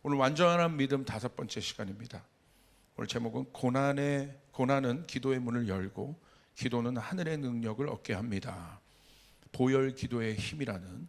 오늘 완전한 믿음 5번째 시간입니다. 오늘 제목은 고난은 기도의 문을 열고 기도는 하늘의 능력을 얻게 합니다. 보혈 기도의 힘이라는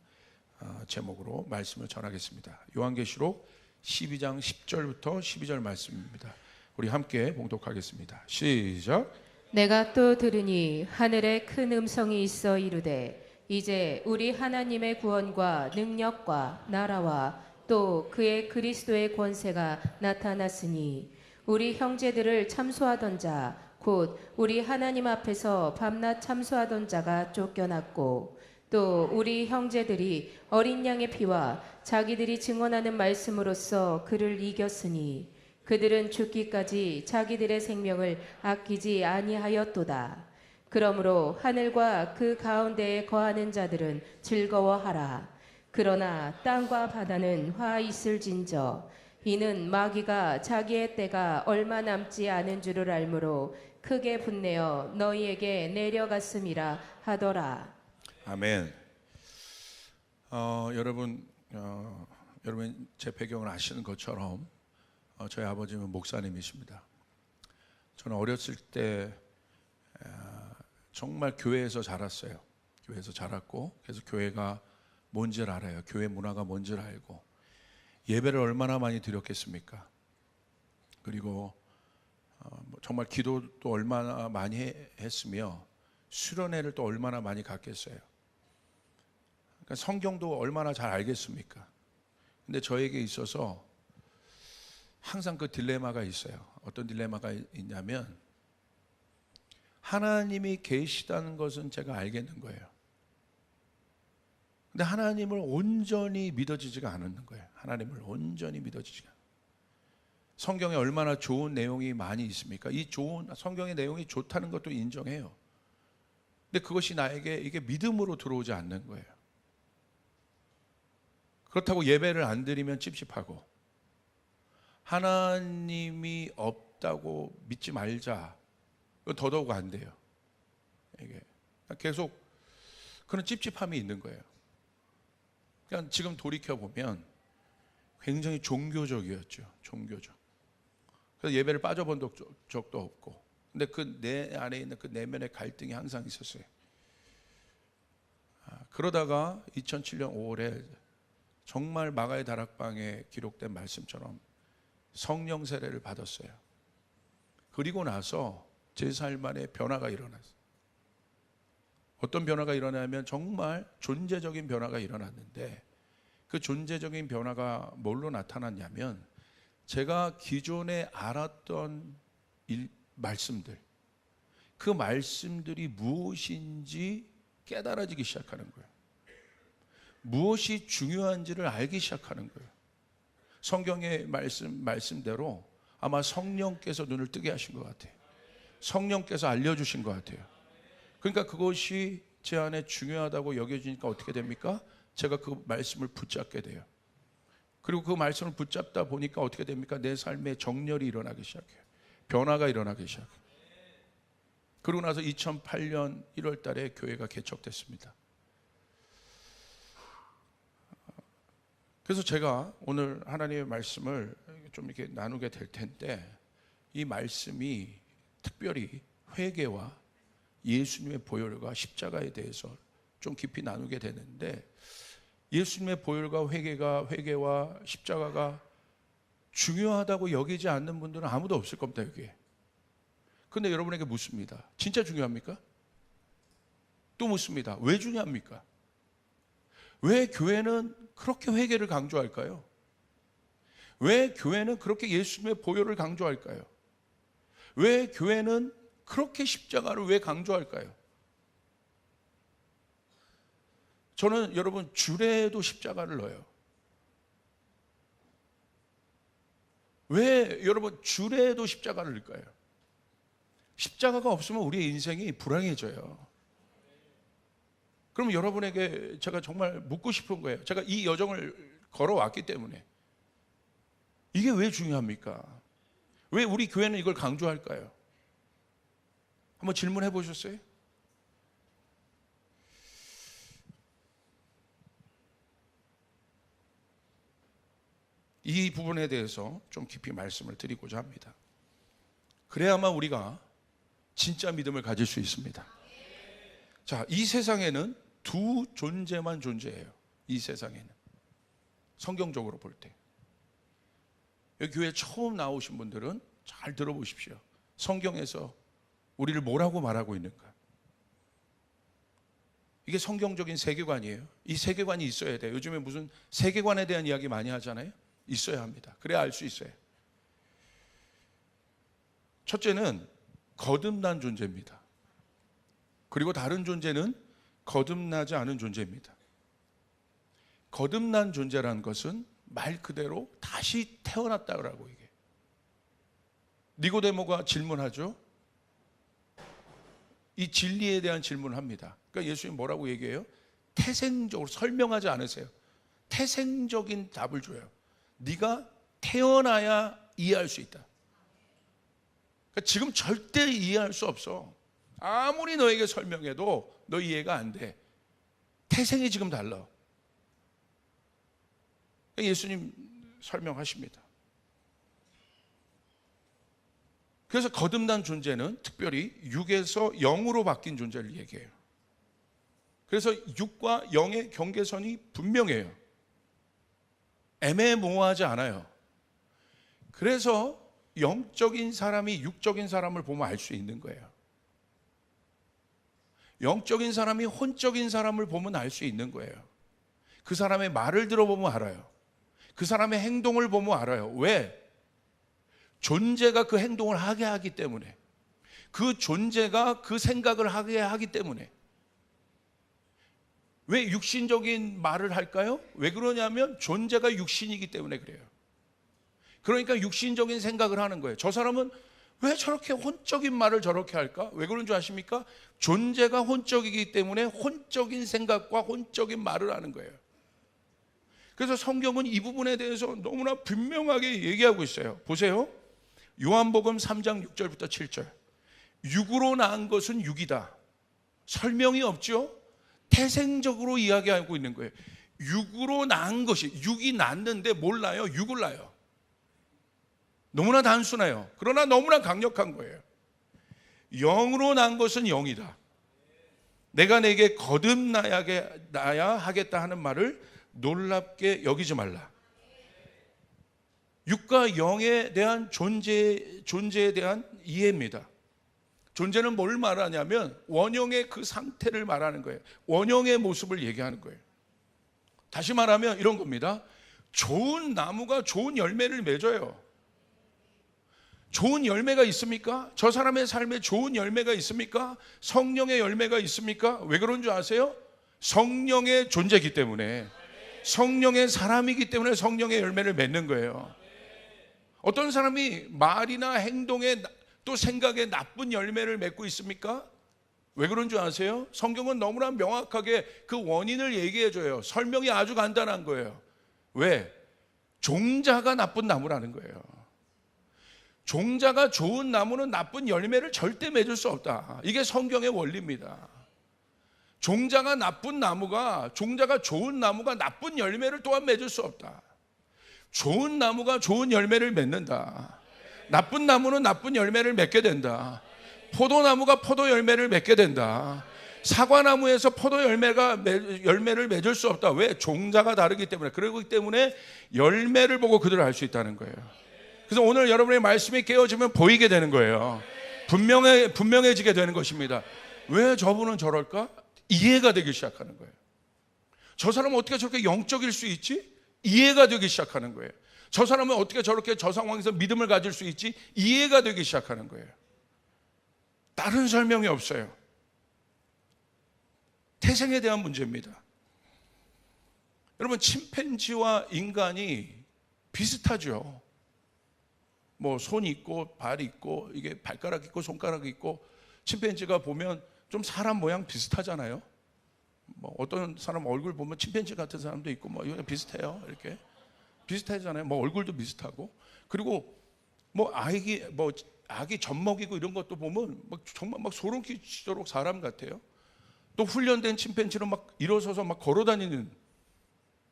제목으로 말씀을 전하겠습니다. 요한계시록 12장 10절부터 12절 말씀입니다. 우리 함께 봉독하겠습니다. 시작. 내가 또 들으니 하늘에 큰 음성이 있어 이르되 이제 우리 하나님의 구원과 능력과 나라와 또 그의 그리스도의 권세가 나타났으니 우리 형제들을 참소하던 자 곧 우리 하나님 앞에서 밤낮 참소하던 자가 쫓겨났고 또 우리 형제들이 어린 양의 피와 자기들이 증언하는 말씀으로써 그를 이겼으니 그들은 죽기까지 자기들의 생명을 아끼지 아니하였도다. 그러므로 하늘과 그 가운데에 거하는 자들은 즐거워하라. 그러나 땅과 바다는 화 있을진저 이는 마귀가 자기의 때가 얼마 남지 않은 줄을 알므로 크게 분내어 너희에게 내려갔음이라 하더라. 아멘. 여러분 제 배경을 아시는 것처럼 저희 아버지는 목사님이십니다. 저는 어렸을 때 정말 교회에서 자랐어요. 교회에서 자랐고 그래서 교회가 뭔지를 알아요. 교회 문화가 뭔지를 알고 예배를 얼마나 많이 드렸겠습니까? 그리고 정말 기도도 얼마나 많이 했으며 수련회를 또 얼마나 많이 갔겠어요. 그러니까 성경도 얼마나 잘 알겠습니까? 근데 저에게 있어서 항상 그 딜레마가 있어요. 어떤 딜레마가 있냐면 하나님이 계시다는 것은 제가 알겠는 거예요. 근데 하나님을 온전히 믿어지지가 않는 거예요. 하나님을 온전히 믿어지지가 않아요. 성경에 얼마나 좋은 내용이 많이 있습니까? 이 좋은 성경의 내용이 좋다는 것도 인정해요. 근데 그것이 나에게 이게 믿음으로 들어오지 않는 거예요. 그렇다고 예배를 안 드리면 찝찝하고 하나님이 없다고 믿지 말자. 더더욱 안 돼요. 이게 계속 그런 찝찝함이 있는 거예요. 그러니까 지금 돌이켜 보면 굉장히 종교적이었죠. 종교적. 그래서 예배를 빠져본 적도 없고, 근데 그 내 안에 있는 그 내면의 갈등이 항상 있었어요. 그러다가 2007년 5월에 정말 마가의 다락방에 기록된 말씀처럼 성령 세례를 받았어요. 그리고 나서 제 삶 안에 변화가 일어났어요. 어떤 변화가 일어나면 정말 존재적인 변화가 일어났는데 그 존재적인 변화가 뭘로 나타났냐면 제가 기존에 알았던 말씀들, 그 말씀들이 무엇인지 깨달아지기 시작하는 거예요. 무엇이 중요한지를 알기 시작하는 거예요. 성경의 말씀대로 아마 성령께서 눈을 뜨게 하신 것 같아요. 성령께서 알려주신 것 같아요. 그러니까 그것이 제 안에 중요하다고 여겨지니까 어떻게 됩니까? 제가 그 말씀을 붙잡게 돼요. 그리고 그 말씀을 붙잡다 보니까 어떻게 됩니까? 내 삶에 정렬이 일어나기 시작해요. 변화가 일어나기 시작해요. 그러고 나서 2008년 1월 달에 교회가 개척됐습니다. 그래서 제가 오늘 하나님의 말씀을 좀 이렇게 나누게 될 텐데 이 말씀이 특별히 회개와 예수님의 보혈과 십자가에 대해서 좀 깊이 나누게 되는데 예수님의 보혈과 회개와 십자가가 중요하다고 여기지 않는 분들은 아무도 없을 겁니다, 여기에. 그런데 여러분에게 묻습니다. 진짜 중요합니까? 또 묻습니다. 왜 중요합니까? 왜 교회는 그렇게 회개를 강조할까요? 왜 교회는 그렇게 예수님의 보혈을 강조할까요? 왜 교회는 그렇게 십자가를 왜 강조할까요? 저는 여러분 주례에도 십자가를 넣어요. 왜 여러분 주례에도 십자가를 넣을까요? 십자가가 없으면 우리의 인생이 불행해져요. 그럼 여러분에게 제가 정말 묻고 싶은 거예요. 제가 이 여정을 걸어왔기 때문에 이게 왜 중요합니까? 왜 우리 교회는 이걸 강조할까요? 한번 질문해 보셨어요? 이 부분에 대해서 좀 깊이 말씀을 드리고자 합니다. 그래야만 우리가 진짜 믿음을 가질 수 있습니다. 자, 이 세상에는 두 존재만 존재해요. 이 세상에는 성경적으로 볼 때. 여기 교회 처음 나오신 분들은 잘 들어보십시오. 성경에서 우리를 뭐라고 말하고 있는가? 이게 성경적인 세계관이에요. 이 세계관이 있어야 돼요. 요즘에 무슨 세계관에 대한 이야기 많이 하잖아요. 있어야 합니다. 그래야 알 수 있어요. 첫째는 거듭난 존재입니다. 그리고 다른 존재는 거듭나지 않은 존재입니다. 거듭난 존재라는 것은 말 그대로 다시 태어났다라고 이게. 니고데모가 질문하죠. 이 진리에 대한 질문을 합니다. 그러니까 예수님 뭐라고 얘기해요? 태생적으로 설명하지 않으세요. 태생적인 답을 줘요. 네가 태어나야 이해할 수 있다. 그러니까 지금 절대 이해할 수 없어. 아무리 너에게 설명해도 너 이해가 안 돼. 태생이 지금 달라. 예수님 설명하십니다. 그래서 거듭난 존재는 특별히 육에서 영으로 바뀐 존재를 얘기해요. 그래서 육과 영의 경계선이 분명해요. 애매모호하지 않아요. 그래서 영적인 사람이 육적인 사람을 보면 알 수 있는 거예요. 영적인 사람이 혼적인 사람을 보면 알 수 있는 거예요. 그 사람의 말을 들어보면 알아요. 그 사람의 행동을 보면 알아요. 왜? 존재가 그 행동을 하게 하기 때문에, 그 존재가 그 생각을 하게 하기 때문에. 왜 육신적인 말을 할까요? 왜 그러냐면 존재가 육신이기 때문에 그래요. 그러니까 육신적인 생각을 하는 거예요. 저 사람은 왜 저렇게 혼적인 말을 저렇게 할까? 왜 그런 줄 아십니까? 존재가 혼적이기 때문에 혼적인 생각과 혼적인 말을 하는 거예요. 그래서 성경은 이 부분에 대해서 너무나 분명하게 얘기하고 있어요. 보세요. 요한복음 3장 6절부터 7절. 육으로 낳은 것은 육이다. 설명이 없죠? 태생적으로 이야기하고 있는 거예요. 육으로 낳은 것이, 육이 낳는데 뭘 낳아요? 육을 낳아요. 너무나 단순해요. 그러나 너무나 강력한 거예요. 영으로 낳은 것은 영이다. 내가 내게 거듭나야 하겠다 하는 말을 놀랍게 여기지 말라. 육과 영에 대한 존재에 대한 이해입니다. 존재는 뭘 말하냐면 원형의 그 상태를 말하는 거예요. 원형의 모습을 얘기하는 거예요. 다시 말하면 이런 겁니다. 좋은 나무가 좋은 열매를 맺어요. 좋은 열매가 있습니까? 저 사람의 삶에 좋은 열매가 있습니까? 성령의 열매가 있습니까? 왜 그런 줄 아세요? 성령의 존재이기 때문에, 성령의 사람이기 때문에 성령의 열매를 맺는 거예요. 어떤 사람이 말이나 행동에 또 생각에 나쁜 열매를 맺고 있습니까? 왜 그런 줄 아세요? 성경은 너무나 명확하게 그 원인을 얘기해 줘요. 설명이 아주 간단한 거예요. 왜? 종자가 나쁜 나무라는 거예요. 종자가 좋은 나무는 나쁜 열매를 절대 맺을 수 없다. 이게 성경의 원리입니다. 종자가 좋은 나무가 나쁜 열매를 또한 맺을 수 없다. 좋은 나무가 좋은 열매를 맺는다. 나쁜 나무는 나쁜 열매를 맺게 된다. 포도나무가 포도 열매를 맺게 된다. 사과나무에서 포도 열매를 맺을 수 없다. 왜? 종자가 다르기 때문에. 그렇기 때문에 열매를 보고 그들을 알 수 있다는 거예요. 그래서 오늘 여러분의 말씀이 깨어지면 보이게 되는 거예요. 분명해지게 되는 것입니다. 왜 저분은 저럴까? 이해가 되기 시작하는 거예요. 저 사람은 어떻게 저렇게 영적일 수 있지? 이해가 되기 시작하는 거예요. 저 사람은 어떻게 저렇게 저 상황에서 믿음을 가질 수 있지? 이해가 되기 시작하는 거예요. 다른 설명이 없어요. 태생에 대한 문제입니다. 여러분, 침팬지와 인간이 비슷하죠. 뭐 손이 있고 발이 있고 이게 발가락 있고 손가락이 있고, 침팬지가 보면 좀 사람 모양 비슷하잖아요. 뭐 어떤 사람 얼굴 보면 침팬지 같은 사람도 있고 뭐 이거 비슷해요. 이렇게 비슷하잖아요. 뭐 얼굴도 비슷하고, 그리고 뭐 아기 젖 먹이고 이런 것도 보면 막 정말 막 소름 끼치도록 사람 같아요. 또 훈련된 침팬지로 막 일어서서 막 걸어다니는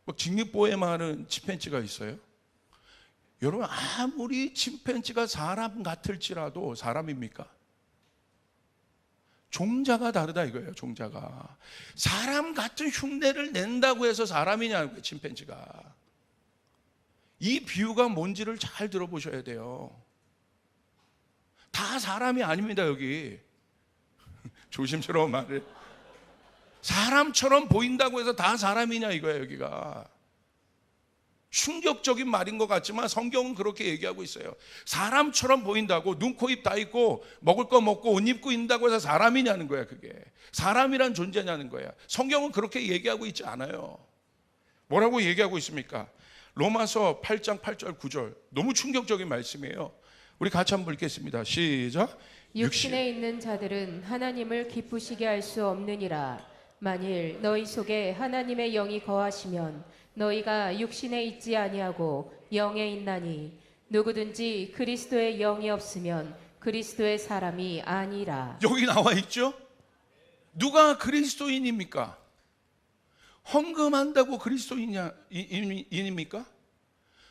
막 직립보행하는 침팬지가 있어요. 여러분, 아무리 침팬지가 사람 같을지라도 사람입니까? 종자가 다르다 이거예요. 종자가. 사람 같은 흉내를 낸다고 해서 사람이냐고요, 침팬지가. 이 비유가 뭔지를 잘 들어보셔야 돼요. 다 사람이 아닙니다. 여기 조심스러운 말을. 사람처럼 보인다고 해서 다 사람이냐 이거예요. 여기가 충격적인 말인 것 같지만 성경은 그렇게 얘기하고 있어요. 사람처럼 보인다고, 눈, 코, 입 다 있고 먹을 거 먹고 옷 입고 있다고 해서 사람이냐는 거야. 그게 사람이란 존재냐는 거야. 성경은 그렇게 얘기하고 있지 않아요. 뭐라고 얘기하고 있습니까? 로마서 8장 8절 9절 너무 충격적인 말씀이에요. 우리 같이 한번 읽겠습니다. 시작. 육신에 있는 자들은 하나님을 기쁘시게 할 수 없느니라. 만일 너희 속에 하나님의 영이 거하시면 너희가 육신에 있지 아니하고 영에 있나니 누구든지 그리스도의 영이 없으면 그리스도의 사람이 아니라. 여기 나와 있죠? 누가 그리스도인입니까? 헌금한다고 그리스도인입니까?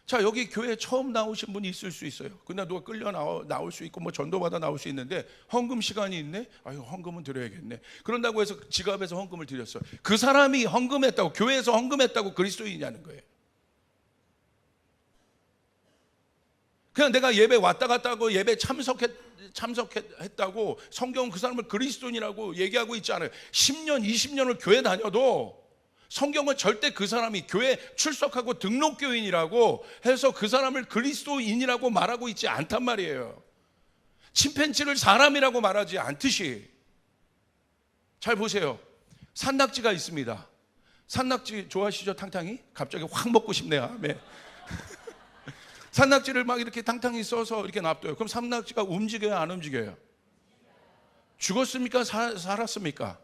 자, 여기 교회 처음 나오신 분이 있을 수 있어요. 근데 누가 끌려 나올 수 있고 뭐 전도받아 나올 수 있는데 헌금 시간이 있네? 아유, 헌금은 드려야겠네. 그런다고 해서 지갑에서 헌금을 드렸어요. 그 사람이 헌금했다고, 교회에서 헌금했다고 그리스도인이냐는 거예요. 그냥 내가 예배 왔다 갔다 하고 예배 참석했다고 성경은 그 사람을 그리스도인이라고 얘기하고 있지 않아요. 10년, 20년을 교회 다녀도 성경은 절대 그 사람이 교회 출석하고 등록교인이라고 해서 그 사람을 그리스도인이라고 말하고 있지 않단 말이에요. 침팬지를 사람이라고 말하지 않듯이. 잘 보세요. 산낙지가 있습니다. 산낙지 좋아하시죠? 탕탕이? 갑자기 확 먹고 싶네요. 네. 산낙지를 막 이렇게 탕탕이 써서 이렇게 놔둬요. 그럼 산낙지가 움직여요? 안 움직여요? 죽었습니까? 살았습니까?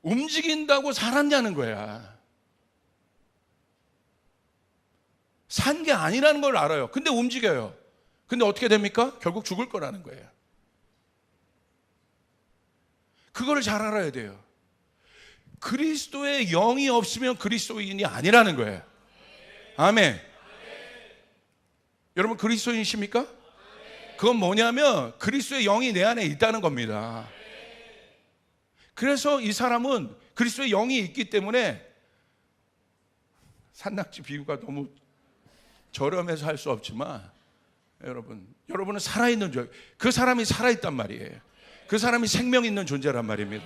움직인다고 살았냐는 거야. 산 게 아니라는 걸 알아요. 근데 움직여요. 근데 어떻게 됩니까? 결국 죽을 거라는 거예요. 그거를 잘 알아야 돼요. 그리스도의 영이 없으면 그리스도인이 아니라는 거예요. 아멘. 여러분 그리스도인이십니까? 그건 뭐냐면 그리스도의 영이 내 안에 있다는 겁니다. 그래서 이 사람은 그리스도의 영이 있기 때문에, 산낙지 비유가 너무 저렴해서 할 수 없지만 여러분은 살아있는 존재, 그 사람이 살아있단 말이에요. 그 사람이 생명 있는 존재란 말입니다.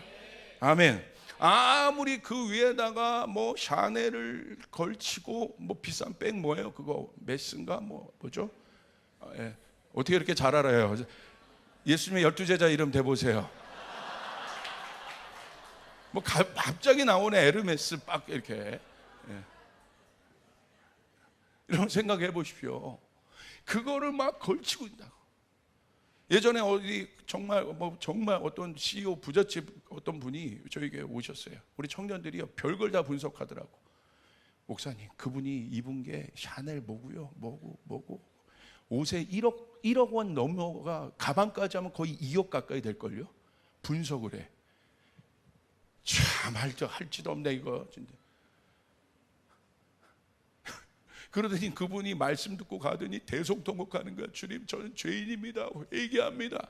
아멘. 아무리 그 위에다가 뭐 샤넬을 걸치고 뭐 비싼 백 뭐예요? 그거 메스인가 뭐죠? 예. 어떻게 이렇게 잘 알아요? 예수님의 12제자 이름 대보세요. 뭐 갑자기 나오네. 에르메스 빡 이렇게. 예. 이런 생각해 보십시오. 그거를 막 걸치고 있다고. 예전에 어디 정말 어떤 CEO 부잣집 어떤 분이 저에게 오셨어요. 우리 청년들이 별걸 다 분석하더라고. 목사님, 그분이 입은 게 샤넬 뭐고 옷에 1억 원 넘어가, 가방까지 하면 거의 2억 가까이 될걸요. 분석을 해. 참 할지도 없네 이거 진짜. 그러더니 그분이 말씀 듣고 가더니 대성통곡하는 거야. 주님, 저는 죄인입니다. 회개합니다.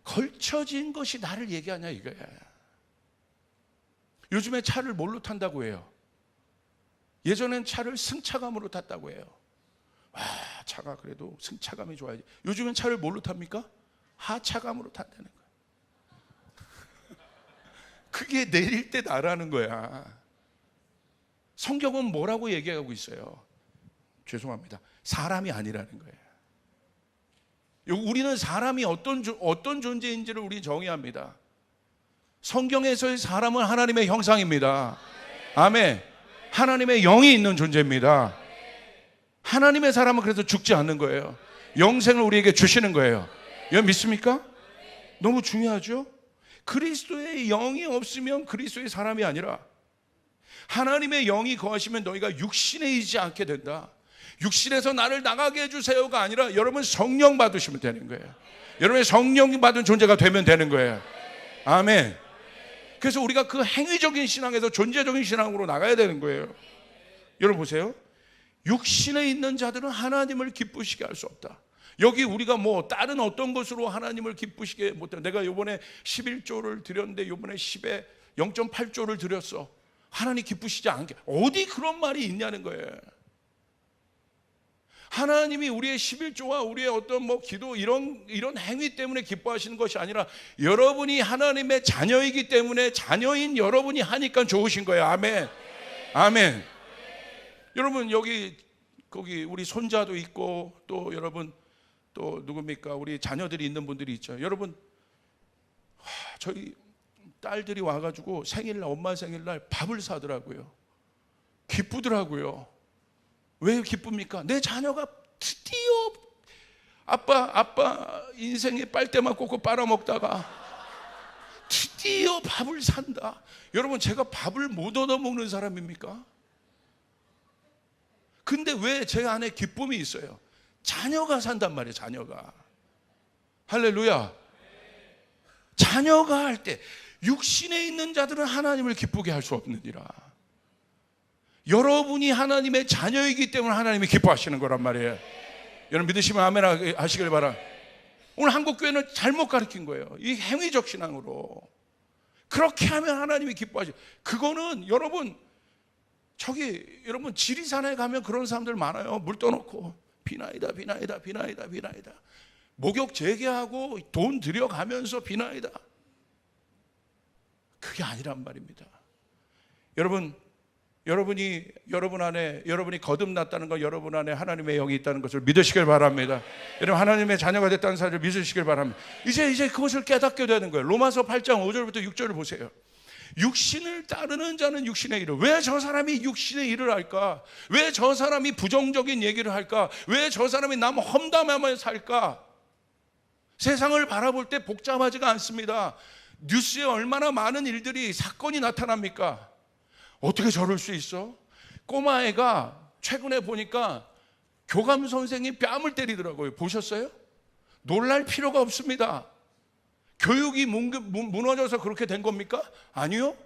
걸쳐진 것이 나를 얘기하냐 이거야. 요즘에 차를 뭘로 탄다고 해요? 예전엔 차를 승차감으로 탔다고 해요. 와, 차가 그래도 승차감이 좋아야지. 요즘엔 차를 뭘로 탑니까? 하차감으로 탄다는 거야. 그게 내릴 때 나라는 거야. 성경은 뭐라고 얘기하고 있어요? 죄송합니다. 사람이 아니라는 거예요. 우리는 사람이 어떤 존재인지를 우리 정의합니다. 성경에서의 사람은 하나님의 형상입니다. 아멘. 하나님의 영이 있는 존재입니다. 하나님의 사람은 그래서 죽지 않는 거예요. 영생을 우리에게 주시는 거예요. 여러분 믿습니까? 너무 중요하죠? 그리스도의 영이 없으면 그리스도의 사람이 아니라, 하나님의 영이 거하시면 너희가 육신에 있지 않게 된다. 육신에서 나를 나가게 해주세요가 아니라 여러분 성령 받으시면 되는 거예요. 여러분의 성령 받은 존재가 되면 되는 거예요. 아멘. 그래서 우리가 그 행위적인 신앙에서 존재적인 신앙으로 나가야 되는 거예요. 여러분 보세요. 육신에 있는 자들은 하나님을 기쁘시게 할 수 없다. 여기 우리가 뭐 다른 어떤 것으로 하나님을 기쁘시게 못해. 내가 요번에 11조를 드렸는데 요번에 10에 0.8조를 드렸어. 하나님 기쁘시지 않게. 어디 그런 말이 있냐는 거예요. 하나님이 우리의 11조와 우리의 어떤 뭐 기도 이런 행위 때문에 기뻐하시는 것이 아니라 여러분이 하나님의 자녀이기 때문에 자녀인 여러분이 하니까 좋으신 거예요. 아멘. 아멘. 여러분 거기 우리 손자도 있고 또 여러분 또 누굽니까? 우리 자녀들이 있는 분들이 있죠. 여러분 저희 딸들이 와가지고 생일날 엄마 생일날 밥을 사더라고요. 기쁘더라고요. 왜 기쁩니까? 내 자녀가 드디어 아빠 인생에 빨대만 꽂고 빨아먹다가 드디어 밥을 산다. 여러분 제가 밥을 못 얻어먹는 사람입니까? 근데 왜 제 안에 기쁨이 있어요? 자녀가 산단 말이에요. 자녀가. 할렐루야. 자녀가 할 때 육신에 있는 자들은 하나님을 기쁘게 할 수 없느니라. 여러분이 하나님의 자녀이기 때문에 하나님이 기뻐하시는 거란 말이에요. 여러분 믿으시면 아멘 하시길 바랍니다. 오늘 한국교회는 잘못 가르친 거예요. 이 행위적 신앙으로. 그렇게 하면 하나님이 기뻐하죠. 그거는 여러분 여러분 지리산에 가면 그런 사람들 많아요. 물 떠놓고 비나이다 목욕 재개하고 돈 들여가면서 비나이다. 그게 아니란 말입니다. 여러분 안에 여러분이 거듭났다는 거, 여러분 안에 하나님의 영이 있다는 것을 믿으시길 바랍니다. 여러분 하나님의 자녀가 됐다는 사실을 믿으시길 바랍니다. 이제 그것을 깨닫게 되는 거예요. 로마서 8장 5절부터 6절을 보세요. 육신을 따르는 자는 육신의 일을. 왜 저 사람이 육신의 일을 할까? 왜 저 사람이 부정적인 얘기를 할까? 왜 저 사람이 남 험담하며 살까? 세상을 바라볼 때 복잡하지가 않습니다. 뉴스에 얼마나 많은 일들이 사건이 나타납니까? 어떻게 저럴 수 있어? 꼬마애가 최근에 보니까 교감 선생이 뺨을 때리더라고요. 보셨어요? 놀랄 필요가 없습니다. 교육이 무너져서 그렇게 된 겁니까? 아니요.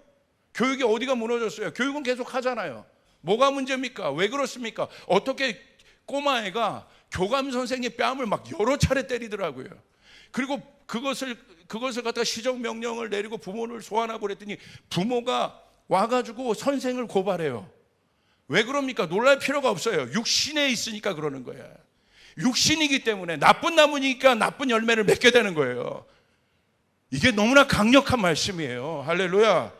교육이 어디가 무너졌어요? 교육은 계속 하잖아요. 뭐가 문제입니까? 왜 그렇습니까? 어떻게 꼬마애가 교감 선생의 뺨을 막 여러 차례 때리더라고요. 그리고 그것을 갖다가 시정명령을 내리고 부모를 소환하고 그랬더니 부모가 와가지고 선생을 고발해요. 왜 그럽니까? 놀랄 필요가 없어요. 육신에 있으니까 그러는 거예요. 육신이기 때문에 나쁜 나무니까 나쁜 열매를 맺게 되는 거예요. 이게 너무나 강력한 말씀이에요. 할렐루야.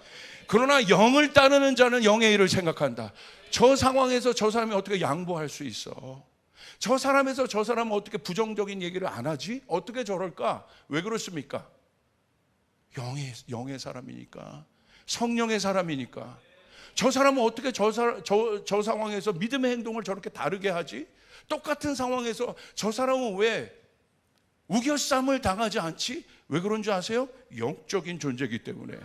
그러나 영을 따르는 자는 영의 일을 생각한다. 저 상황에서 저 사람이 어떻게 양보할 수 있어? 저 사람은 어떻게 부정적인 얘기를 안 하지? 어떻게 저럴까? 왜 그렇습니까? 영의 사람이니까. 성령의 사람이니까. 저 사람은 어떻게 저 상황에서 믿음의 행동을 저렇게 다르게 하지? 똑같은 상황에서 저 사람은 왜 우겨쌈을 당하지 않지? 왜 그런 줄 아세요? 영적인 존재이기 때문에.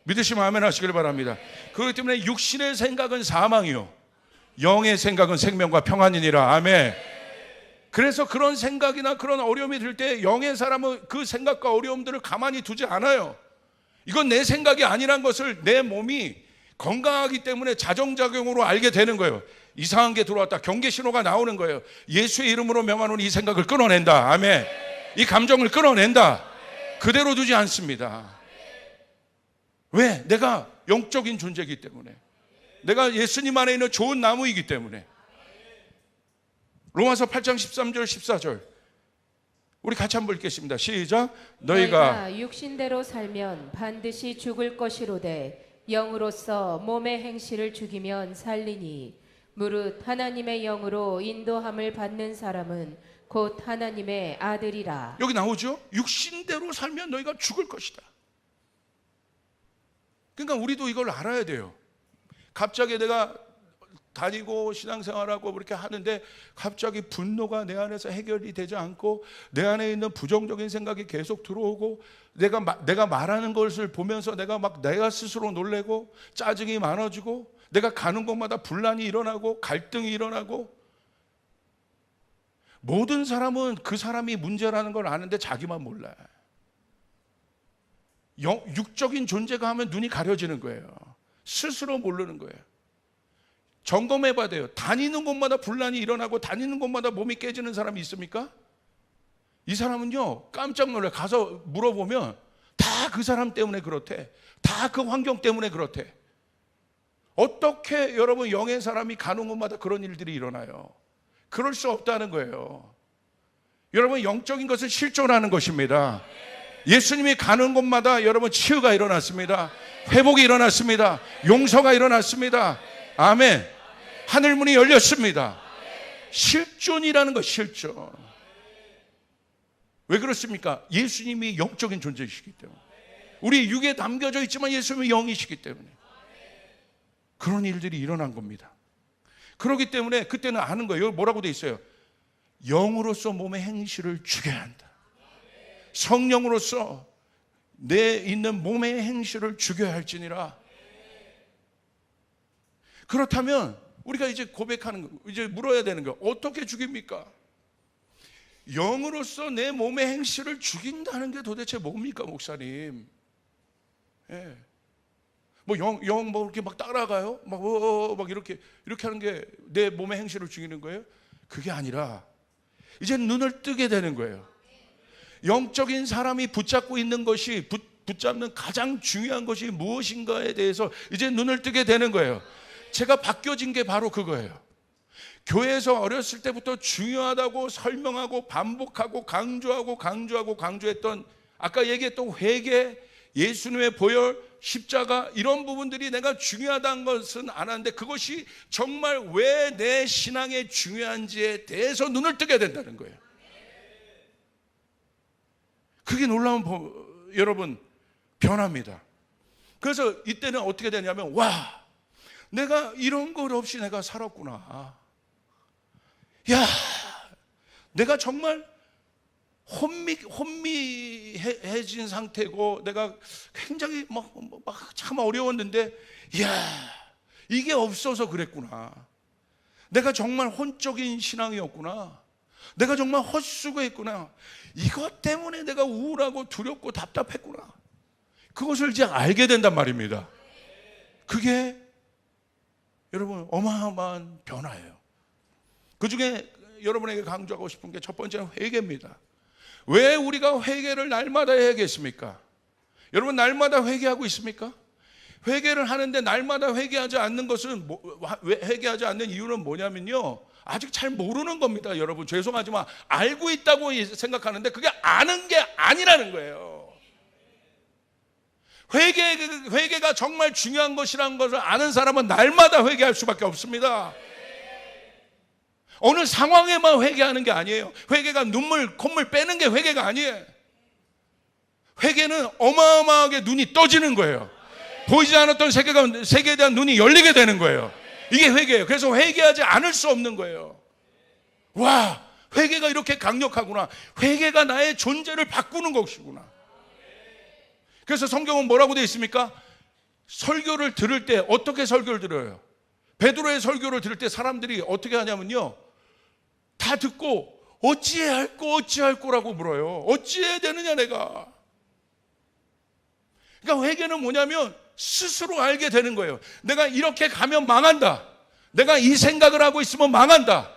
믿으시면 아멘 하시길 바랍니다. 그렇기 때문에 육신의 생각은 사망이요 영의 생각은 생명과 평안이니라. 아멘. 그래서 그런 생각이나 그런 어려움이 들 때 영의 사람은 그 생각과 어려움들을 가만히 두지 않아요. 이건 내 생각이 아니란 것을 내 몸이 건강하기 때문에 자정작용으로 알게 되는 거예요. 이상한 게 들어왔다. 경계 신호가 나오는 거예요. 예수의 이름으로 명하노니 이 생각을 끊어낸다. 아멘. 이 감정을 끊어낸다. 그대로 두지 않습니다. 왜? 내가 영적인 존재이기 때문에. 내가 예수님 안에 있는 좋은 나무이기 때문에. 로마서 8장 13절 14절 우리 같이 한번 읽겠습니다. 시작. 너희가 육신대로 살면 반드시 죽을 것이로되 영으로서 몸의 행실을 죽이면 살리니 무릇 하나님의 영으로 인도함을 받는 사람은 곧 하나님의 아들이라. 여기 나오죠? 육신대로 살면 너희가 죽을 것이다. 그러니까 우리도 이걸 알아야 돼요. 갑자기 내가 다니고 신앙생활하고 그렇게 하는데 갑자기 분노가 내 안에서 해결이 되지 않고 내 안에 있는 부정적인 생각이 계속 들어오고 내가 말하는 것을 보면서 내가 스스로 놀래고 짜증이 많아지고 내가 가는 곳마다 분란이 일어나고 갈등이 일어나고 모든 사람은 그 사람이 문제라는 걸 아는데 자기만 몰라요. 육적인 존재가 하면 눈이 가려지는 거예요. 스스로 모르는 거예요. 점검해 봐야 돼요. 다니는 곳마다 분란이 일어나고 다니는 곳마다 몸이 깨지는 사람이 있습니까? 이 사람은요, 깜짝 놀라요. 가서 물어보면 다 그 사람 때문에 그렇대. 다 그 환경 때문에 그렇대. 어떻게 여러분 영의 사람이 가는 곳마다 그런 일들이 일어나요? 그럴 수 없다는 거예요. 여러분, 영적인 것은 실존하는 것입니다. 예수님이 가는 곳마다 여러분 치유가 일어났습니다. 회복이 일어났습니다. 용서가 일어났습니다. 아멘. 하늘문이 열렸습니다. 실존이라는 것, 실존. 왜 그렇습니까? 예수님이 영적인 존재이시기 때문에. 우리 육에 담겨져 있지만 예수님이 영이시기 때문에 그런 일들이 일어난 겁니다. 그렇기 때문에 그때는 아는 거예요. 여기 뭐라고 돼 있어요? 영으로서 몸의 행실을 죽여야 한다. 성령으로서 내 있는 몸의 행실을 죽여야 할지니라. 그렇다면 우리가 이제 고백하는 거, 이제 물어야 되는 거, 어떻게 죽입니까? 영으로서 내 몸의 행실을 죽인다는 게 도대체 뭡니까, 목사님? 예. 뭐 영 뭐 이렇게 막 따라가요? 막 이렇게 하는 게 내 몸의 행실을 죽이는 거예요? 그게 아니라 이제 눈을 뜨게 되는 거예요. 영적인 사람이 붙잡고 있는 것이 붙잡는 가장 중요한 것이 무엇인가에 대해서 이제 눈을 뜨게 되는 거예요. 제가 바뀌어진 게 바로 그거예요. 교회에서 어렸을 때부터 중요하다고 설명하고 반복하고 강조했던 아까 얘기했던 회개, 예수님의 보혈, 십자가 이런 부분들이 내가 중요하다는 것은 아는데 그것이 정말 왜 내 신앙에 중요한지에 대해서 눈을 뜨게 된다는 거예요. 그게 놀라운 여러분 변화입니다. 그래서 이때는 어떻게 되냐면 와, 내가 이런 것 없이 내가 살았구나. 야, 내가 정말 혼미해진 상태고 내가 굉장히 막 참 어려웠는데 야, 이게 없어서 그랬구나. 내가 정말 혼적인 신앙이었구나. 내가 정말 헛수고했구나. 이것 때문에 내가 우울하고 두렵고 답답했구나. 그것을 이제 알게 된단 말입니다. 그게 여러분 어마어마한 변화예요. 그 중에 여러분에게 강조하고 싶은 게 첫 번째는 회개입니다. 왜 우리가 회개를 날마다 해야겠습니까? 여러분 날마다 회개하고 있습니까? 회개를 하는데 날마다 회개하지 않는 것은 회개하지 않는 이유는 뭐냐면요, 아직 잘 모르는 겁니다. 여러분 죄송하지만 알고 있다고 생각하는데 그게 아는 게 아니라는 거예요. 회개가 정말 중요한 것이라는 것을 아는 사람은 날마다 회개할 수밖에 없습니다. 어느 상황에만 회개하는 게 아니에요. 회개가 콧물 빼는 게 회개가 아니에요. 회개는 어마어마하게 눈이 떠지는 거예요. 보이지 않았던 세계에 대한 눈이 열리게 되는 거예요. 이게 회개예요. 그래서 회개하지 않을 수 없는 거예요. 와, 회개가 이렇게 강력하구나. 회개가 나의 존재를 바꾸는 것이구나. 그래서 성경은 뭐라고 되어 있습니까? 설교를 들을 때 어떻게 설교를 들어요? 베드로의 설교를 들을 때 사람들이 어떻게 하냐면요, 다 듣고 어찌해야 할 거라고 물어요. 어찌해야 되느냐 내가. 그러니까 회개는 뭐냐면 스스로 알게 되는 거예요. 내가 이렇게 가면 망한다. 내가 이 생각을 하고 있으면 망한다.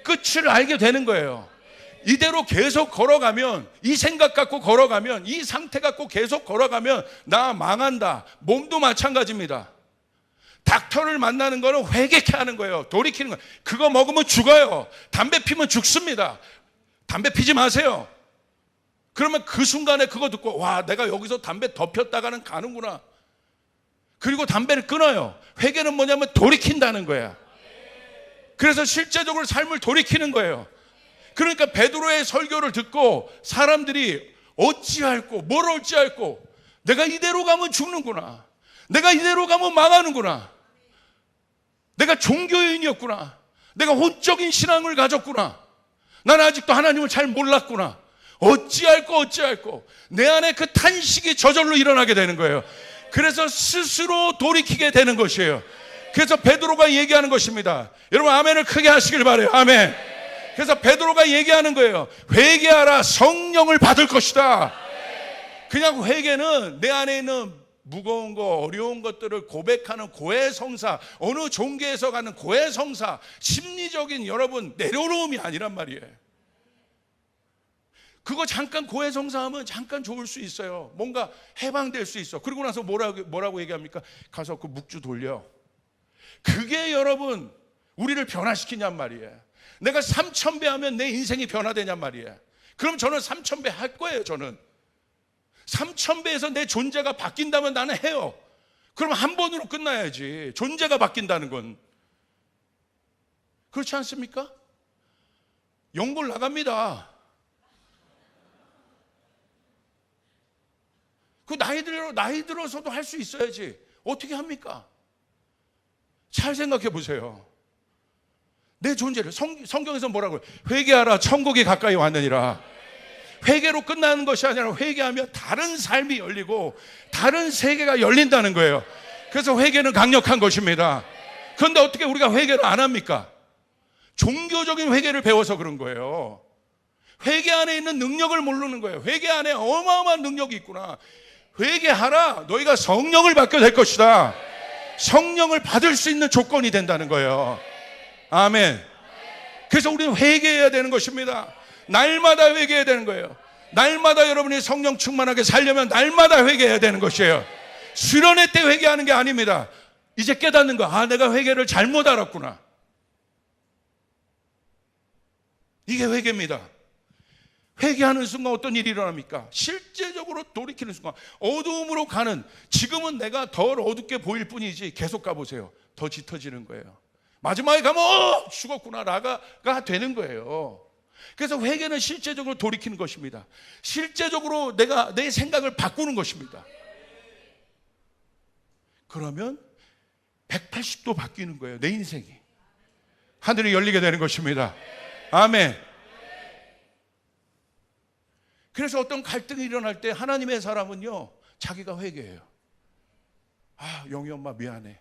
끝을 알게 되는 거예요. 이대로 계속 걸어가면, 이 생각 갖고 걸어가면, 이 상태 갖고 계속 걸어가면 나 망한다. 몸도 마찬가지입니다. 닥터를 만나는 거는 회개케 하는 거예요. 돌이키는 거예요. 그거 먹으면 죽어요. 담배 피면 죽습니다. 담배 피지 마세요. 그러면 그 순간에 그거 듣고 와, 내가 여기서 담배 더 폈다가는 가는구나. 그리고 담배를 끊어요. 회개는 뭐냐면 돌이킨다는 거야. 그래서 실제적으로 삶을 돌이키는 거예요. 그러니까 베드로의 설교를 듣고 사람들이 어찌할꼬, 뭘 어찌할꼬, 내가 이대로 가면 죽는구나. 내가 이대로 가면 망하는구나. 내가 종교인이었구나. 내가 혼적인 신앙을 가졌구나. 나는 아직도 하나님을 잘 몰랐구나. 어찌할꼬. 내 안에 그 탄식이 저절로 일어나게 되는 거예요. 그래서 스스로 돌이키게 되는 것이에요. 그래서 베드로가 얘기하는 것입니다. 여러분 아멘을 크게 하시길 바라요. 아멘. 그래서 베드로가 얘기하는 거예요. 회개하라, 성령을 받을 것이다. 그냥 회개는 내 안에 있는 무거운 거, 어려운 것들을 고백하는 고해성사, 어느 종교에서 가는 고해성사, 심리적인 여러분 내려놓음이 아니란 말이에요. 그거 잠깐 고해성사하면 잠깐 좋을 수 있어요. 뭔가 해방될 수 있어. 그리고 나서 뭐라고 얘기합니까? 가서 그 묵주 돌려. 그게 여러분 우리를 변화시키냔 말이에요. 내가 3000배 하면 내 인생이 변화되냔 말이에요. 그럼 저는 3000배 할 거예요. 저는 3000배에서 내 존재가 바뀐다면 나는 해요. 그럼 한 번으로 끝나야지. 존재가 바뀐다는 건. 그렇지 않습니까? 연골 나갑니다. 그 나이 들어서도 할 수 있어야지. 어떻게 합니까? 잘 생각해 보세요. 내 존재를 성경에서 뭐라고요? 회개하라 천국이 가까이 왔느니라. 회개로 끝나는 것이 아니라 회개하면 다른 삶이 열리고 다른 세계가 열린다는 거예요. 그래서 회개는 강력한 것입니다. 그런데 어떻게 우리가 회개를 안 합니까? 종교적인 회개를 배워서 그런 거예요. 회개 안에 있는 능력을 모르는 거예요. 회개 안에 어마어마한 능력이 있구나. 회개하라. 너희가 성령을 받게 될 것이다. 성령을 받을 수 있는 조건이 된다는 거예요. 아멘. 그래서 우리는 회개해야 되는 것입니다. 날마다 회개해야 되는 거예요. 날마다 여러분이 성령 충만하게 살려면 날마다 회개해야 되는 것이에요. 수련회 때 회개하는 게 아닙니다. 이제 깨닫는 거. 아, 내가 회개를 잘못 알았구나. 이게 회개입니다. 회개하는 순간 어떤 일이 일어납니까? 실제적으로 돌이키는 순간 어두움으로 가는, 지금은 내가 덜 어둡게 보일 뿐이지 계속 가보세요. 더 짙어지는 거예요. 마지막에 가면 죽었구나 라가 되는 거예요. 그래서 회개는 실제적으로 돌이키는 것입니다. 실제적으로 내가 내 생각을 바꾸는 것입니다. 그러면 180도 바뀌는 거예요. 내 인생이. 하늘이 열리게 되는 것입니다. 아멘. 그래서 어떤 갈등이 일어날 때 하나님의 사람은요, 자기가 회개해요. 아, 영희 엄마 미안해.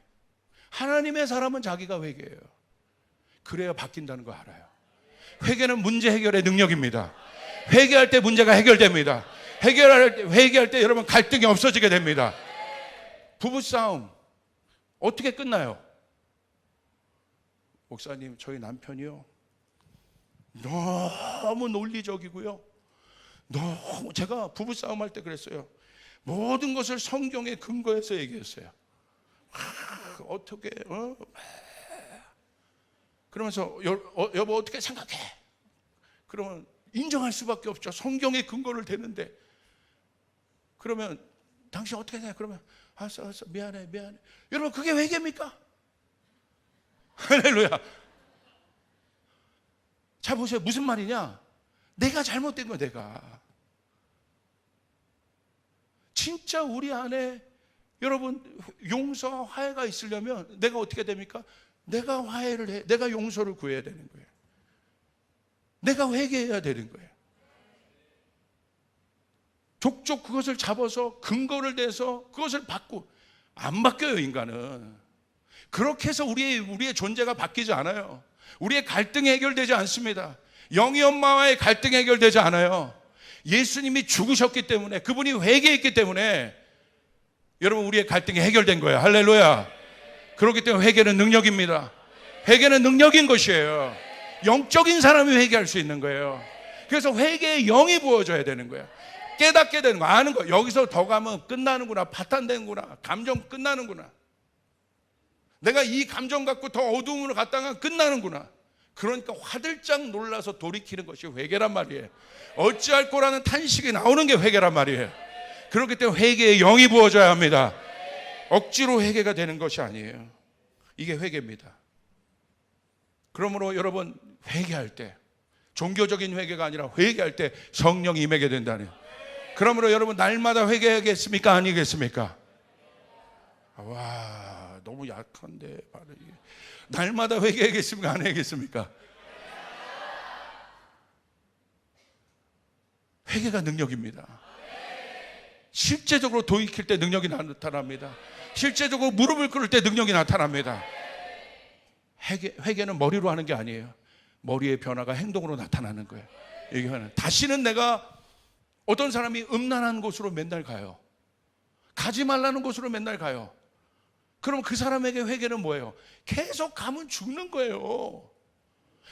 하나님의 사람은 자기가 회개해요. 그래야 바뀐다는 거 알아요. 회개는 문제 해결의 능력입니다. 회개할 때 문제가 해결됩니다. 회개할 때 여러분 갈등이 없어지게 됩니다. 부부싸움 어떻게 끝나요? 목사님, 저희 남편이요, 너무 논리적이고요, 너무, 제가 부부싸움 할 때 그랬어요. 모든 것을 성경에 근거해서 얘기했어요. 어떻게 그러면서 여보 어떻게 생각해? 그러면 인정할 수밖에 없죠. 성경의 근거를 대는데. 그러면 당신 어떻게 생각해? 그러면 알았어 미안해. 여러분 그게 회개입니까? 할렐루야. 자 보세요. 무슨 말이냐? 내가 잘못된 거야. 내가 진짜 우리 안에 여러분 용서와 화해가 있으려면 내가 어떻게 됩니까? 내가 화해를 해. 내가 용서를 구해야 되는 거예요. 내가 회개해야 되는 거예요. 족족 그것을 잡아서 근거를 대서 그것을 안 바뀌어요. 인간은 그렇게 해서 우리의 존재가 바뀌지 않아요. 우리의 갈등이 해결되지 않습니다. 영희 엄마와의 갈등이 해결되지 않아요. 예수님이 죽으셨기 때문에, 그분이 회개했기 때문에 여러분 우리의 갈등이 해결된 거예요. 할렐루야. 그렇기 때문에 회개는 능력입니다. 회개는 능력인 것이에요. 영적인 사람이 회개할 수 있는 거예요. 그래서 회개의 영이 부어져야 되는 거예요. 깨닫게 되는 거, 아는 거. 여기서 더 가면 끝나는구나, 파탄되는구나, 감정 끝나는구나, 내가 이 감정 갖고 더 어두움으로 갔다가 끝나는구나. 그러니까 화들짝 놀라서 돌이키는 것이 회개란 말이에요. 어찌할 거라는 탄식이 나오는 게 회개란 말이에요. 그렇기 때문에 회개의 영이 부어져야 합니다. 억지로 회개가 되는 것이 아니에요. 이게 회개입니다. 그러므로 여러분 회개할 때, 종교적인 회개가 아니라 회개할 때 성령이 임하게 된다는. 그러므로 여러분 날마다 회개하겠습니까? 아니겠습니까? 와, 너무 약한데 날마다 회개하겠습니까? 안 하겠습니까? 회개가 능력입니다. 실제적으로 돌이킬 때 능력이 나타납니다. 실제적으로 무릎을 꿇을 때 능력이 나타납니다. 회개는 머리로 하는 게 아니에요. 머리의 변화가 행동으로 나타나는 거예요. 다시는 내가 어떤 사람이 음란한 곳으로 맨날 가요. 가지 말라는 곳으로 맨날 가요. 그럼 그 사람에게 회개는 뭐예요? 계속 가면 죽는 거예요.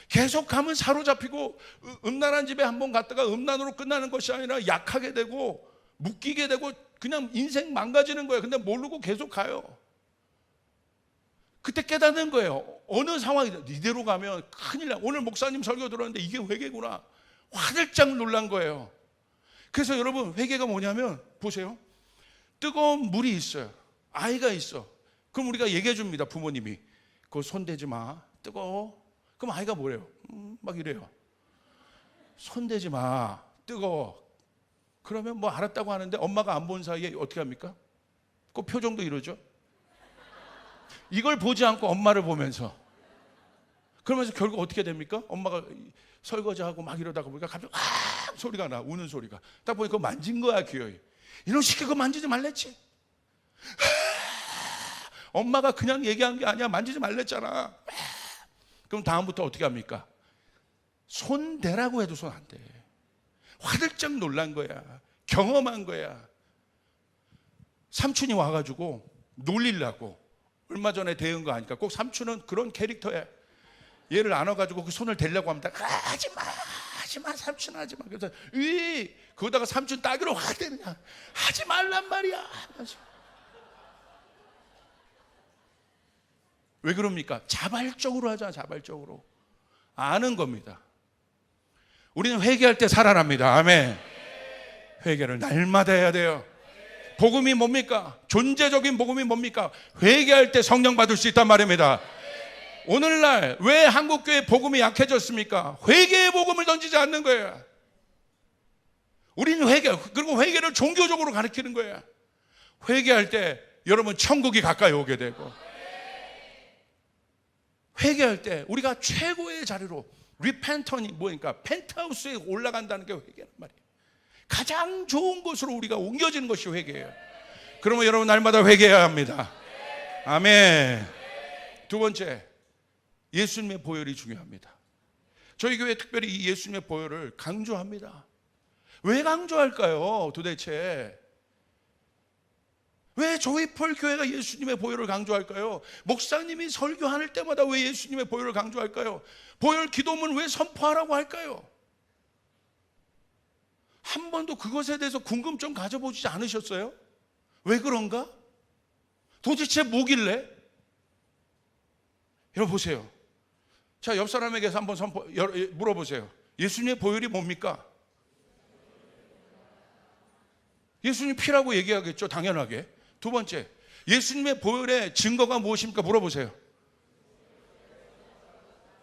계속 가면 사로잡히고 음란한 집에 한번 갔다가 음란으로 끝나는 것이 아니라 약하게 되고 묶이게 되고 그냥 인생 망가지는 거예요. 근데 모르고 계속 가요. 그때 깨닫는 거예요. 어느 상황이든 이대로 가면 큰일 나. 오늘 목사님 설교 들었는데 이게 회개구나. 화들짝 놀란 거예요. 그래서 여러분, 회개가 뭐냐면 보세요. 뜨거운 물이 있어요. 아이가 있어. 그럼 우리가 얘기해 줍니다. 부모님이. 그거 손대지 마. 뜨거워. 그럼 아이가 뭐래요? 막 이래요. 손대지 마. 뜨거워. 그러면 뭐 알았다고 하는데 엄마가 안 본 사이에 어떻게 합니까? 그 표정도 이러죠. 이걸 보지 않고 엄마를 보면서, 그러면서 결국 어떻게 됩니까? 엄마가 설거지하고 막 이러다가 보니까 갑자기 소리가 나. 우는 소리가. 딱 보니까 만진 거야, 기어이. 이런 시키 그거 만지지 말랬지. 엄마가 그냥 얘기한 게 아니야. 만지지 말랬잖아. 그럼 다음부터 어떻게 합니까? 손 대라고 해도 손 안 대. 화들짝 놀란 거야. 경험한 거야. 삼촌이 와가지고 놀리려고 얼마 전에 대은 거 아니까. 꼭 삼촌은 그런 캐릭터야. 얘를 안아가지고 그 손을 대려고 합니다. 하지마, 하지마, 삼촌 하지마. 그래서 그거다가 삼촌 따기로 확 대느냐. 하지 말란 말이야. 왜 그럽니까? 자발적으로 하잖아. 자발적으로 아는 겁니다. 우리는 회개할 때 살아납니다. 아멘. 회개를 날마다 해야 돼요. 복음이 뭡니까? 존재적인 복음이 뭡니까? 회개할 때 성령 받을 수 있단 말입니다. 오늘날 왜 한국교회 복음이 약해졌습니까? 회개의 복음을 던지지 않는 거예요. 우리는 회개, 그리고 회개를 종교적으로 가르치는 거예요. 회개할 때 여러분 천국이 가까이 오게 되고, 회개할 때 우리가 최고의 자리로 리펜턴이 뭐니까 펜트하우스에 올라간다는 게 회개란 말이에요. 가장 좋은 곳으로 우리가 옮겨지는 것이 회개예요. 그러면 여러분 날마다 회개해야 합니다. 아멘. 두 번째, 예수님의 보혈이 중요합니다. 저희 교회 특별히 이 예수님의 보혈을 강조합니다. 왜 강조할까요? 도대체 왜 조이펄 교회가 예수님의 보혈을 강조할까요? 목사님이 설교할 때마다 왜 예수님의 보혈을 강조할까요? 보혈 기도문 왜 선포하라고 할까요? 한 번도 그것에 대해서 궁금증 가져보지 않으셨어요? 왜 그런가? 도대체 뭐길래? 여러분 보세요. 자, 옆 사람에게서 한번 물어보세요. 예수님의 보혈이 뭡니까? 예수님 피라고 얘기하겠죠, 당연하게. 두 번째, 예수님의 보혈의 증거가 무엇입니까? 물어보세요.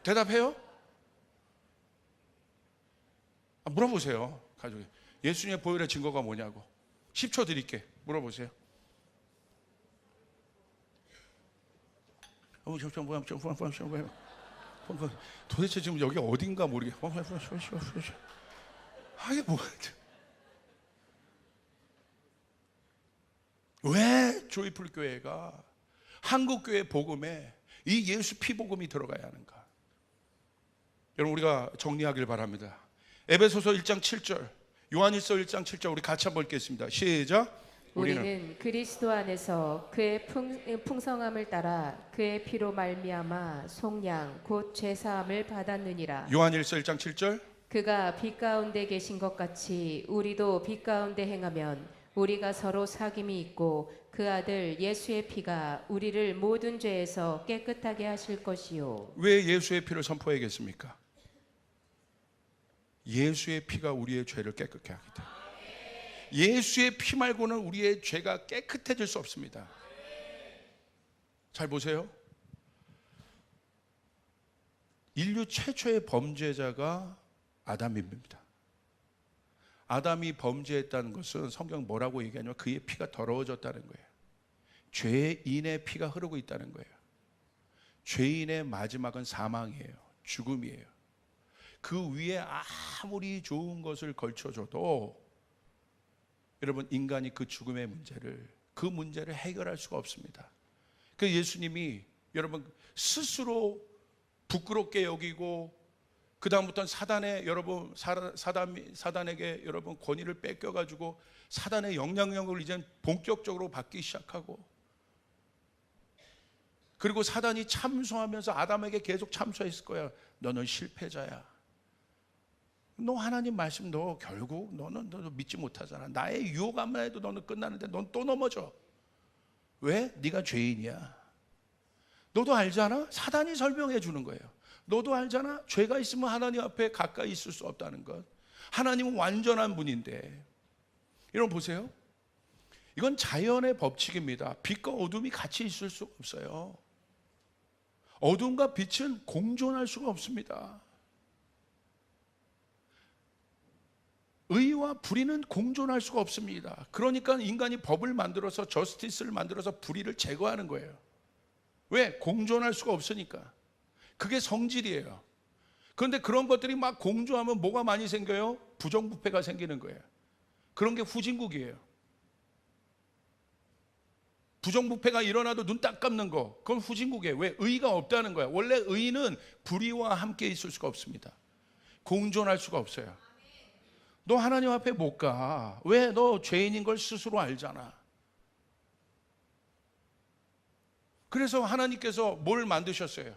대답해요? 물어보세요. 가족이. 예수님의 보혈의 증거가 뭐냐고. 10초 드릴게. 물어보세요. 도대체 지금 여기 어딘가 모르게. 이게 뭐야? 왜 조이풀 교회가 한국 교회 복음에 이 예수 피 복음이 들어가야 하는가? 여러분 우리가 정리하길 바랍니다. 에베소서 1장 7절, 요한일서 1장 7절 우리 같이 한번 읽겠습니다. 시작. 우리는 그리스도 안에서 그의 풍성함을 따라 그의 피로 말미암아 속량 곧 죄사함을 받았느니라. 요한일서 1장 7절. 그가 빛 가운데 계신 것 같이 우리도 빛 가운데 행하면 우리가 서로 사귐이 있고 그 아들 예수의 피가 우리를 모든 죄에서 깨끗하게 하실 것이요. 왜 예수의 피를 선포해야겠습니까? 예수의 피가 우리의 죄를 깨끗하게 하기 때문에. 예수의 피 말고는 우리의 죄가 깨끗해질 수 없습니다. 잘 보세요. 인류 최초의 범죄자가 아담입니다. 아담이 범죄했다는 것은 성경 뭐라고 얘기하냐면 그의 피가 더러워졌다는 거예요. 죄인의 피가 흐르고 있다는 거예요. 죄인의 마지막은 사망이에요. 죽음이에요. 그 위에 아무리 좋은 것을 걸쳐줘도 여러분 인간이 그 죽음의 그 문제를 해결할 수가 없습니다. 그 예수님이 여러분 스스로 부끄럽게 여기고 그다음부터는 사단의 여러분 사단에게 여러분 권위를 뺏겨 가지고 사단의 영향력을 이제 본격적으로 받기 시작하고, 그리고 사단이 참소하면서 아담에게 계속 참소했을 거야. 너는 실패자야. 너 하나님 말씀 너 결국 너는 믿지 못하잖아. 나의 유혹만 해도 너는 끝나는데 넌 또 넘어져. 왜? 네가 죄인이야. 너도 알잖아. 사단이 설명해 주는 거예요. 너도 알잖아. 죄가 있으면 하나님 앞에 가까이 있을 수 없다는 것. 하나님은 완전한 분인데. 여러분 보세요. 이건 자연의 법칙입니다. 빛과 어둠이 같이 있을 수가 없어요. 어둠과 빛은 공존할 수가 없습니다. 의와 불의는 공존할 수가 없습니다. 그러니까 인간이 법을 만들어서 저스티스를 만들어서 불의를 제거하는 거예요. 왜? 공존할 수가 없으니까. 그게 성질이에요. 그런데 그런 것들이 막 공존하면 뭐가 많이 생겨요? 부정부패가 생기는 거예요. 그런 게 후진국이에요. 부정부패가 일어나도 눈 딱 감는 거, 그건 후진국이에요. 왜? 의가 없다는 거야. 원래 의는 불의와 함께 있을 수가 없습니다. 공존할 수가 없어요. 너 하나님 앞에 못 가. 왜? 너 죄인인 걸 스스로 알잖아. 그래서 하나님께서 뭘 만드셨어요?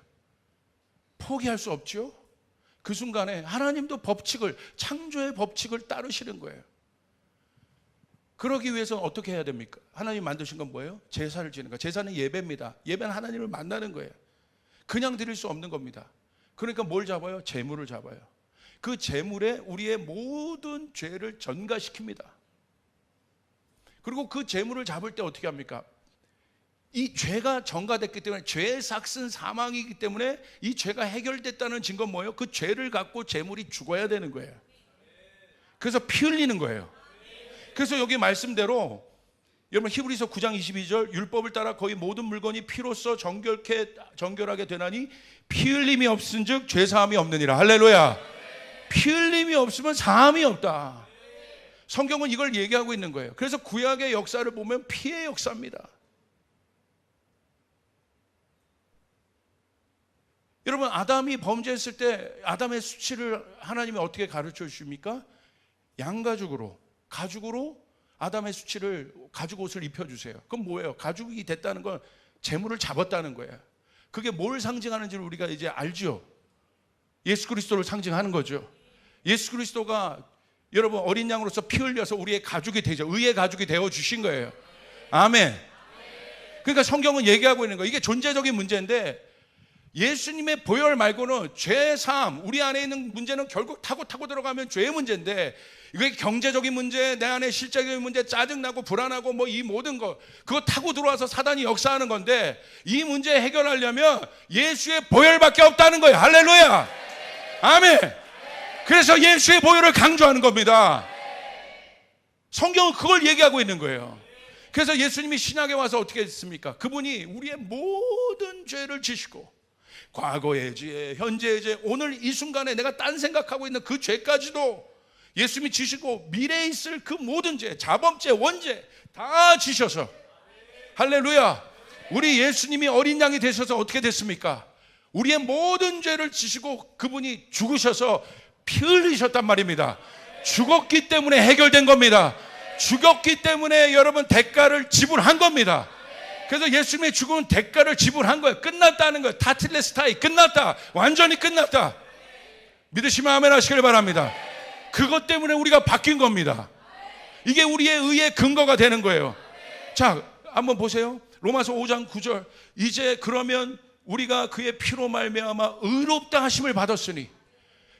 포기할 수 없죠. 그 순간에 하나님도 법칙을, 창조의 법칙을 따르시는 거예요. 그러기 위해서는 어떻게 해야 됩니까? 하나님 만드신 건 뭐예요? 제사를 지는 거. 제사는 예배입니다. 예배는 하나님을 만나는 거예요. 그냥 드릴 수 없는 겁니다. 그러니까 뭘 잡아요? 제물을 잡아요. 그 제물에 우리의 모든 죄를 전가시킵니다. 그리고 그 제물을 잡을 때 어떻게 합니까? 이 죄가 전가됐기 때문에, 죄의 삭은 사망이기 때문에 이 죄가 해결됐다는 증거는 뭐예요? 그 죄를 갖고 제물이 죽어야 되는 거예요. 그래서 피 흘리는 거예요. 그래서 여기 말씀대로 여러분 히브리서 9장 22절, 율법을 따라 거의 모든 물건이 피로써 정결하게 되나니 피 흘림이 없은즉 죄 사함이 없느니라. 할렐루야. 피 흘림이 없으면 사함이 없다. 성경은 이걸 얘기하고 있는 거예요. 그래서 구약의 역사를 보면 피의 역사입니다. 여러분, 아담이 범죄했을 때 아담의 수치를 하나님이 어떻게 가르쳐 주십니까? 양가죽으로, 가죽으로 아담의 수치를, 가죽 옷을 입혀주세요. 그럼 뭐예요? 가죽이 됐다는 건 재물을 잡았다는 거예요. 그게 뭘 상징하는지를 우리가 이제 알죠. 예수 그리스도를 상징하는 거죠. 예수 그리스도가 여러분 어린 양으로서 피 흘려서 우리의 가죽이 되죠. 의의 가죽이 되어 주신 거예요. 아멘. 그러니까 성경은 얘기하고 있는 거예요. 이게 존재적인 문제인데, 예수님의 보혈 말고는 죄 사함, 우리 안에 있는 문제는 결국 타고 들어가면 죄의 문제인데, 이게 경제적인 문제, 내 안에 실제적인 문제, 짜증나고 불안하고 뭐 이 모든 거, 그거 타고 들어와서 사단이 역사하는 건데, 이 문제 해결하려면 예수의 보혈밖에 없다는 거예요. 할렐루야. 아멘. 그래서 예수의 보혈을 강조하는 겁니다. 성경은 그걸 얘기하고 있는 거예요. 그래서 예수님이 신약에 와서 어떻게 했습니까? 그분이 우리의 모든 죄를 지시고, 과거의 죄, 현재의 죄, 오늘 이 순간에 내가 딴 생각하고 있는 그 죄까지도 예수님이 지시고, 미래에 있을 그 모든 죄, 자범죄, 원죄 다 지셔서, 할렐루야. 우리 예수님이 어린 양이 되셔서 어떻게 됐습니까? 우리의 모든 죄를 지시고 그분이 죽으셔서 피 흘리셨단 말입니다. 죽었기 때문에 해결된 겁니다. 죽었기 때문에 여러분 대가를 지불한 겁니다. 그래서 예수님의 죽음은 대가를 지불한 거예요. 끝났다는 거예요. 타틸레스타이, 끝났다. 완전히 끝났다. 믿으시면 아멘 하시길 바랍니다. 그것 때문에 우리가 바뀐 겁니다. 이게 우리의 의의 근거가 되는 거예요. 자, 한번 보세요. 로마서 5장 9절. 이제 그러면 우리가 그의 피로 말미암아 의롭다 하심을 받았으니,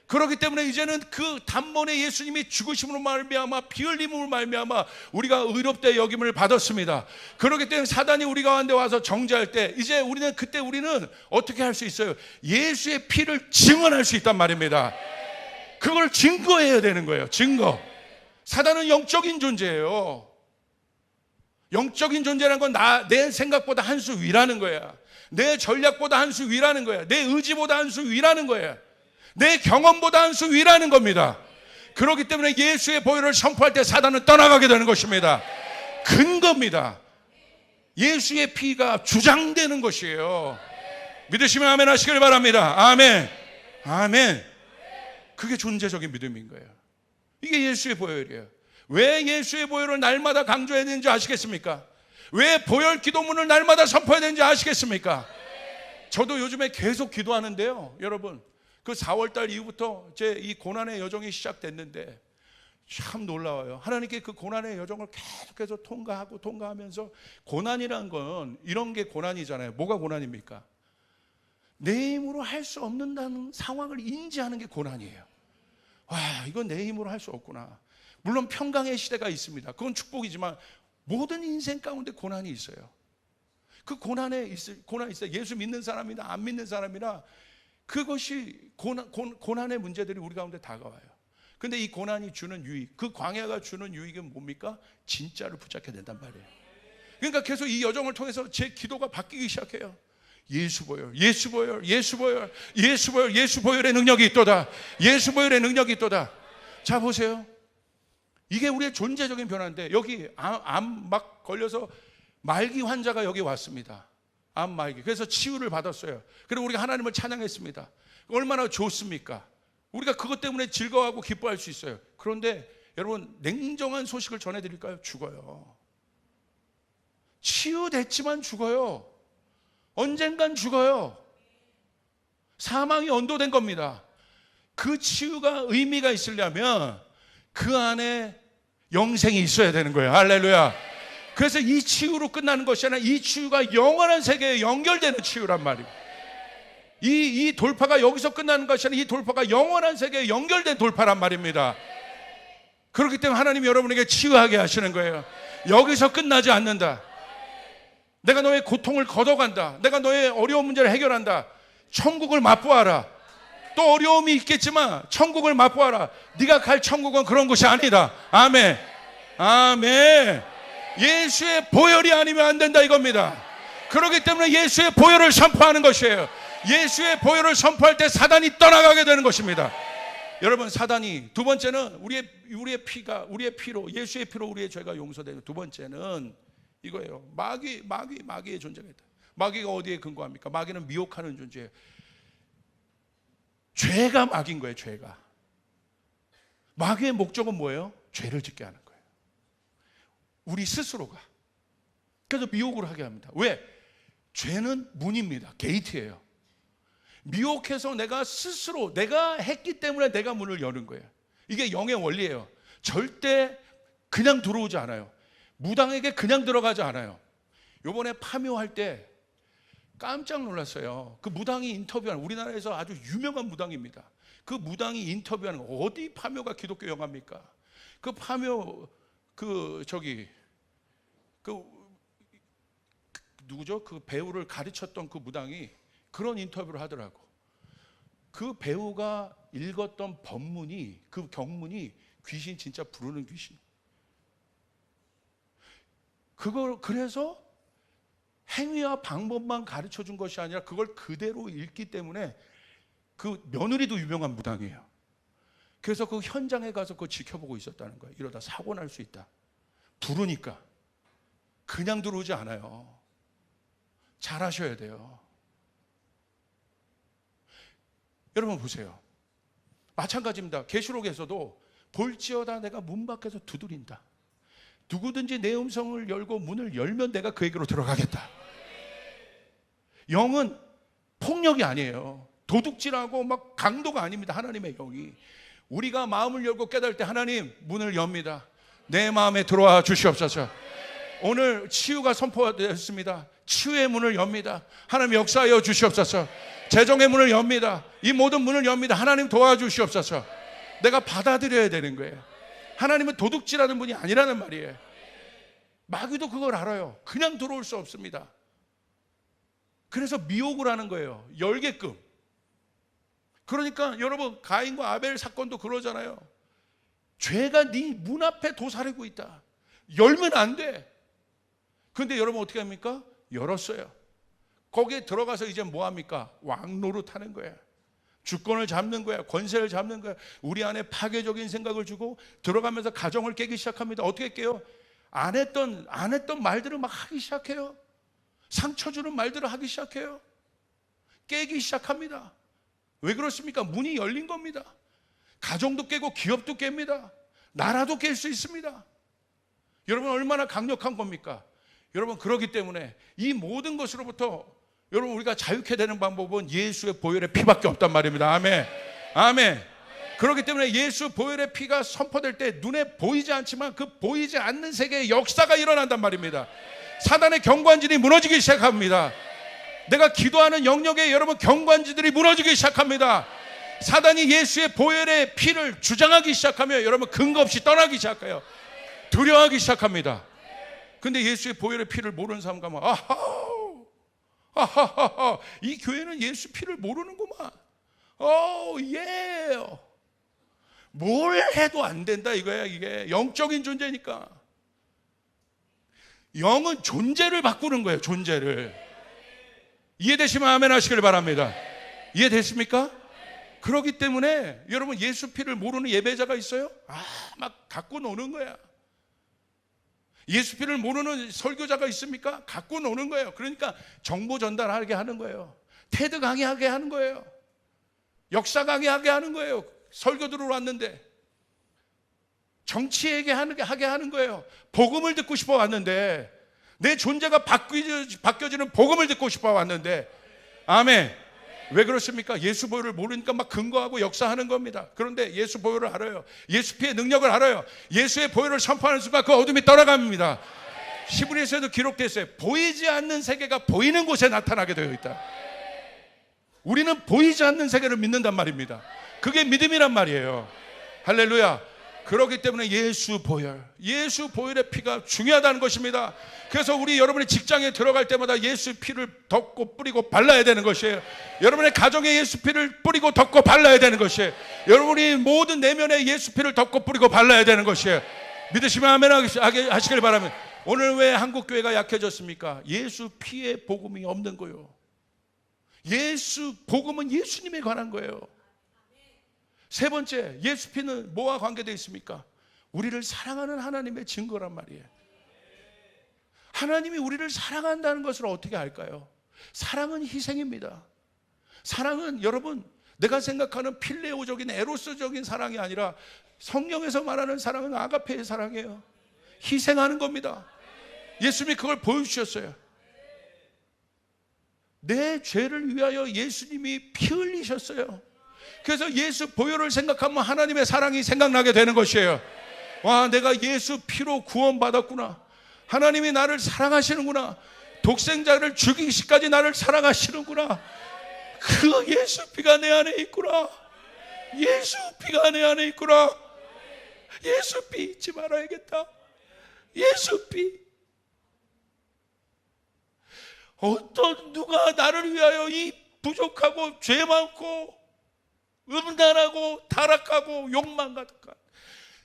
그렇기 때문에 이제는 그 단번에 예수님이 죽으심으로 말미암아, 피 흘림으로 말미암아 우리가 의롭다 여김을 받았습니다. 그렇기 때문에 사단이 우리 가운데 와서 정죄할 때, 이제 우리는 그때 우리는 어떻게 할 수 있어요? 예수의 피를 증언할 수 있단 말입니다. 그걸 증거해야 되는 거예요. 증거. 사단은 영적인 존재예요. 영적인 존재라는 건 내 생각보다 한 수 위라는 거야. 내 전략보다 한 수 위라는 거야. 내 의지보다 한 수 위라는 거야. 내 경험보다 한 수 위라는 겁니다. 그렇기 때문에 예수의 보혈을 선포할 때 사단은 떠나가게 되는 것입니다. 근거입니다. 예수의 피가 주장되는 것이에요. 믿으시면 아멘 하시길 바랍니다. 아멘. 아멘. 그게 존재적인 믿음인 거예요. 이게 예수의 보혈이에요. 왜 예수의 보혈을 날마다 강조해야 되는지 아시겠습니까? 왜 보혈 기도문을 날마다 선포해야 되는지 아시겠습니까? 저도 요즘에 계속 기도하는데요, 여러분, 그 4월달 이후부터 제 이 고난의 여정이 시작됐는데 참 놀라워요. 하나님께 그 고난의 여정을 계속해서 통과하면서, 고난이란 건 이런 게 고난이잖아요. 뭐가 고난입니까? 내 힘으로 할 수 없는다는 상황을 인지하는 게 고난이에요. 와, 이건 내 힘으로 할 수 없구나. 물론 평강의 시대가 있습니다. 그건 축복이지만 모든 인생 가운데 고난이 있어요. 그 고난이 있어요. 예수 믿는 사람이나 안 믿는 사람이나 그것이 고난의 문제들이 우리 가운데 다가와요. 근데 이 고난이 주는 유익, 그 광야가 주는 유익은 뭡니까? 진짜를 붙잡게 된단 말이에요. 그러니까 계속 이 여정을 통해서 제 기도가 바뀌기 시작해요. 예수 보혈, 예수 보혈, 예수 보혈, 예수 보혈, 예수 보혈의 능력이 있도다. 예수 보혈의 능력이 있도다. 자, 보세요. 이게 우리의 존재적인 변화인데, 여기 암 막 걸려서 말기 환자가 여기 왔습니다. 암 말기. 그래서 치유를 받았어요. 그리고 우리가 하나님을 찬양했습니다. 얼마나 좋습니까? 우리가 그것 때문에 즐거워하고 기뻐할 수 있어요. 그런데 여러분, 냉정한 소식을 전해드릴까요? 죽어요. 치유됐지만 죽어요. 언젠간 죽어요. 사망이 언도된 겁니다. 그 치유가 의미가 있으려면 그 안에 영생이 있어야 되는 거예요. 할렐루야. 그래서 이 치유로 끝나는 것이 아니라 이 치유가 영원한 세계에 연결되는 치유란 말이에요. 이 돌파가 여기서 끝나는 것이 아니라 이 돌파가 영원한 세계에 연결된 돌파란 말입니다. 그렇기 때문에 하나님이 여러분에게 치유하게 하시는 거예요. 여기서 끝나지 않는다. 내가 너의 고통을 걷어간다. 내가 너의 어려운 문제를 해결한다. 천국을 맛보아라. 또 어려움이 있겠지만 천국을 맛보아라. 네가 갈 천국은 그런 곳이 아니다. 아멘. 아멘. 예수의 보혈이 아니면 안 된다 이겁니다. 그렇기 때문에 예수의 보혈을 선포하는 것이에요. 예수의 보혈을 선포할 때 사단이 떠나가게 되는 것입니다. 여러분, 사단이, 두 번째는 우리의 피로, 예수의 피로 우리의 죄가 용서되고, 두 번째는 이거예요. 마귀의 존재가 있다. 마귀가 어디에 근거합니까? 마귀는 미혹하는 존재예요. 죄가 마귀인 거예요. 죄가. 마귀의 목적은 뭐예요? 죄를 짓게 하는 거예요. 우리 스스로가. 그래서 미혹을 하게 합니다. 왜? 죄는 문입니다. 게이트예요. 미혹해서 내가 스스로, 내가 했기 때문에 내가 문을 여는 거예요. 이게 영의 원리예요. 절대 그냥 들어오지 않아요. 무당에게 그냥 들어가지 않아요. 요번에 파묘할 때 깜짝 놀랐어요. 그 무당이 인터뷰하는, 우리나라에서 아주 유명한 무당입니다. 그 무당이 인터뷰하는 거, 어디 파묘가 기독교 영화입니까? 그 파묘, 누구죠? 그 배우를 가르쳤던 그 무당이 그런 인터뷰를 하더라고. 그 배우가 읽었던 법문이, 그 경문이 귀신 진짜 부르는 귀신. 그래서 행위와 방법만 가르쳐 준 것이 아니라 그걸 그대로 읽기 때문에 그 며느리도 유명한 무당이에요. 그래서 그 현장에 가서 그거 지켜보고 있었다는 거예요. 이러다 사고 날 수 있다. 부르니까 그냥 들어오지 않아요. 잘 하셔야 돼요. 여러분 보세요. 마찬가지입니다. 계시록에서도 볼지어다 내가 문 밖에서 두드린다. 누구든지 내 음성을 열고 문을 열면 내가 그에게로 들어가겠다. 영은 폭력이 아니에요. 도둑질하고 막 강도가 아닙니다. 하나님의 영이. 우리가 마음을 열고 깨달을 때 하나님 문을 엽니다. 내 마음에 들어와 주시옵소서. 오늘 치유가 선포되었습니다. 치유의 문을 엽니다. 하나님 역사하여 주시옵소서. 재정의 문을 엽니다. 이 모든 문을 엽니다. 하나님 도와주시옵소서. 내가 받아들여야 되는 거예요. 하나님은 도둑질하는 분이 아니라는 말이에요. 마귀도 그걸 알아요. 그냥 들어올 수 없습니다. 그래서 미혹을 하는 거예요. 열게끔. 그러니까 여러분, 가인과 아벨 사건도 그러잖아요. 죄가 네 문 앞에 도사리고 있다. 열면 안 돼. 그런데 여러분 어떻게 합니까? 열었어요. 거기에 들어가서 이제 뭐 합니까? 왕노릇 하는 거야. 주권을 잡는 거야. 권세를 잡는 거야. 우리 안에 파괴적인 생각을 주고 들어가면서 가정을 깨기 시작합니다. 어떻게 깨요? 안 했던 말들을 막 하기 시작해요. 상처 주는 말들을 하기 시작해요. 깨기 시작합니다. 왜 그렇습니까? 문이 열린 겁니다. 가정도 깨고 기업도 깹니다. 나라도 깰 수 있습니다. 여러분 얼마나 강력한 겁니까? 여러분 그렇기 때문에 이 모든 것으로부터 여러분 우리가 자유케 되는 방법은 예수의 보혈의 피밖에 없단 말입니다. 아멘. 아멘. 그렇기 때문에 예수 보혈의 피가 선포될 때 눈에 보이지 않지만 그 보이지 않는 세계의 역사가 일어난단 말입니다. 사단의 경관진이 무너지기 시작합니다. 내가 기도하는 영역에 여러분 경관지들이 무너지기 시작합니다. 사단이 예수의 보혈의 피를 주장하기 시작하면 여러분 근거 없이 떠나기 시작해요. 두려워하기 시작합니다. 근데 예수의 보혈의 피를 모르는 사람 가면 아하하하, 이 교회는 예수 피를 모르는구만. 예. 뭘 해도 안 된다 이거야. 이게 영적인 존재니까. 영은 존재를 바꾸는 거예요. 존재를. 이해되시면 아멘 하시길 바랍니다. 이해됐습니까? 그렇기 때문에 여러분 예수 피를 모르는 예배자가 있어요? 막 갖고 노는 거야. 예수 피를 모르는 설교자가 있습니까? 갖고 노는 거예요. 그러니까 정보 전달하게 하는 거예요. 테드 강의하게 하는 거예요. 역사 강의하게 하는 거예요. 설교 들어왔는데 정치 얘기하게 하는 거예요. 복음을 듣고 싶어 왔는데 내 존재가 바뀌어지는 복음을 듣고 싶어 왔는데 아멘. 왜 그렇습니까? 예수 보혈을 모르니까 막 근거하고 역사하는 겁니다. 그런데 예수 보혈을 알아요. 예수 피의 능력을 알아요. 예수의 보혈을 선포하는 순간 그 어둠이 떠나갑니다. 히브리서에도 기록됐어요. 보이지 않는 세계가 보이는 곳에 나타나게 되어 있다. 우리는 보이지 않는 세계를 믿는단 말입니다. 그게 믿음이란 말이에요. 할렐루야. 그렇기 때문에 예수 보혈의 피가 중요하다는 것입니다. 그래서 우리 여러분의 직장에 들어갈 때마다 예수 피를 덮고 뿌리고 발라야 되는 것이에요. 여러분의 가정에 예수 피를 뿌리고 덮고 발라야 되는 것이에요. 여러분이 모든 내면에 예수 피를 덮고 뿌리고 발라야 되는 것이에요. 믿으시면 아멘 하시길 바랍니다. 오늘 왜 한국교회가 약해졌습니까? 예수 피의 복음이 없는 거예요. 예수 복음은 예수님에 관한 거예요. 세 번째, 예수 피는 뭐와 관계되어 있습니까? 우리를 사랑하는 하나님의 증거란 말이에요. 하나님이 우리를 사랑한다는 것을 어떻게 알까요? 사랑은 희생입니다. 사랑은 여러분 내가 생각하는 필레오적인 에로스적인 사랑이 아니라 성경에서 말하는 사랑은 아가페의 사랑이에요. 희생하는 겁니다. 예수님이 그걸 보여주셨어요. 내 죄를 위하여 예수님이 피 흘리셨어요. 그래서 예수 보혈을 생각하면 하나님의 사랑이 생각나게 되는 것이에요. 와, 내가 예수 피로 구원받았구나. 하나님이 나를 사랑하시는구나. 독생자를 죽이기까지 나를 사랑하시는구나. 그 예수 피가 내 안에 있구나. 예수 피가 내 안에 있구나. 예수 피 잊지 말아야겠다. 예수 피. 어떤 누가 나를 위하여 이 부족하고 죄 많고 음란하고 타락하고 욕만 가득한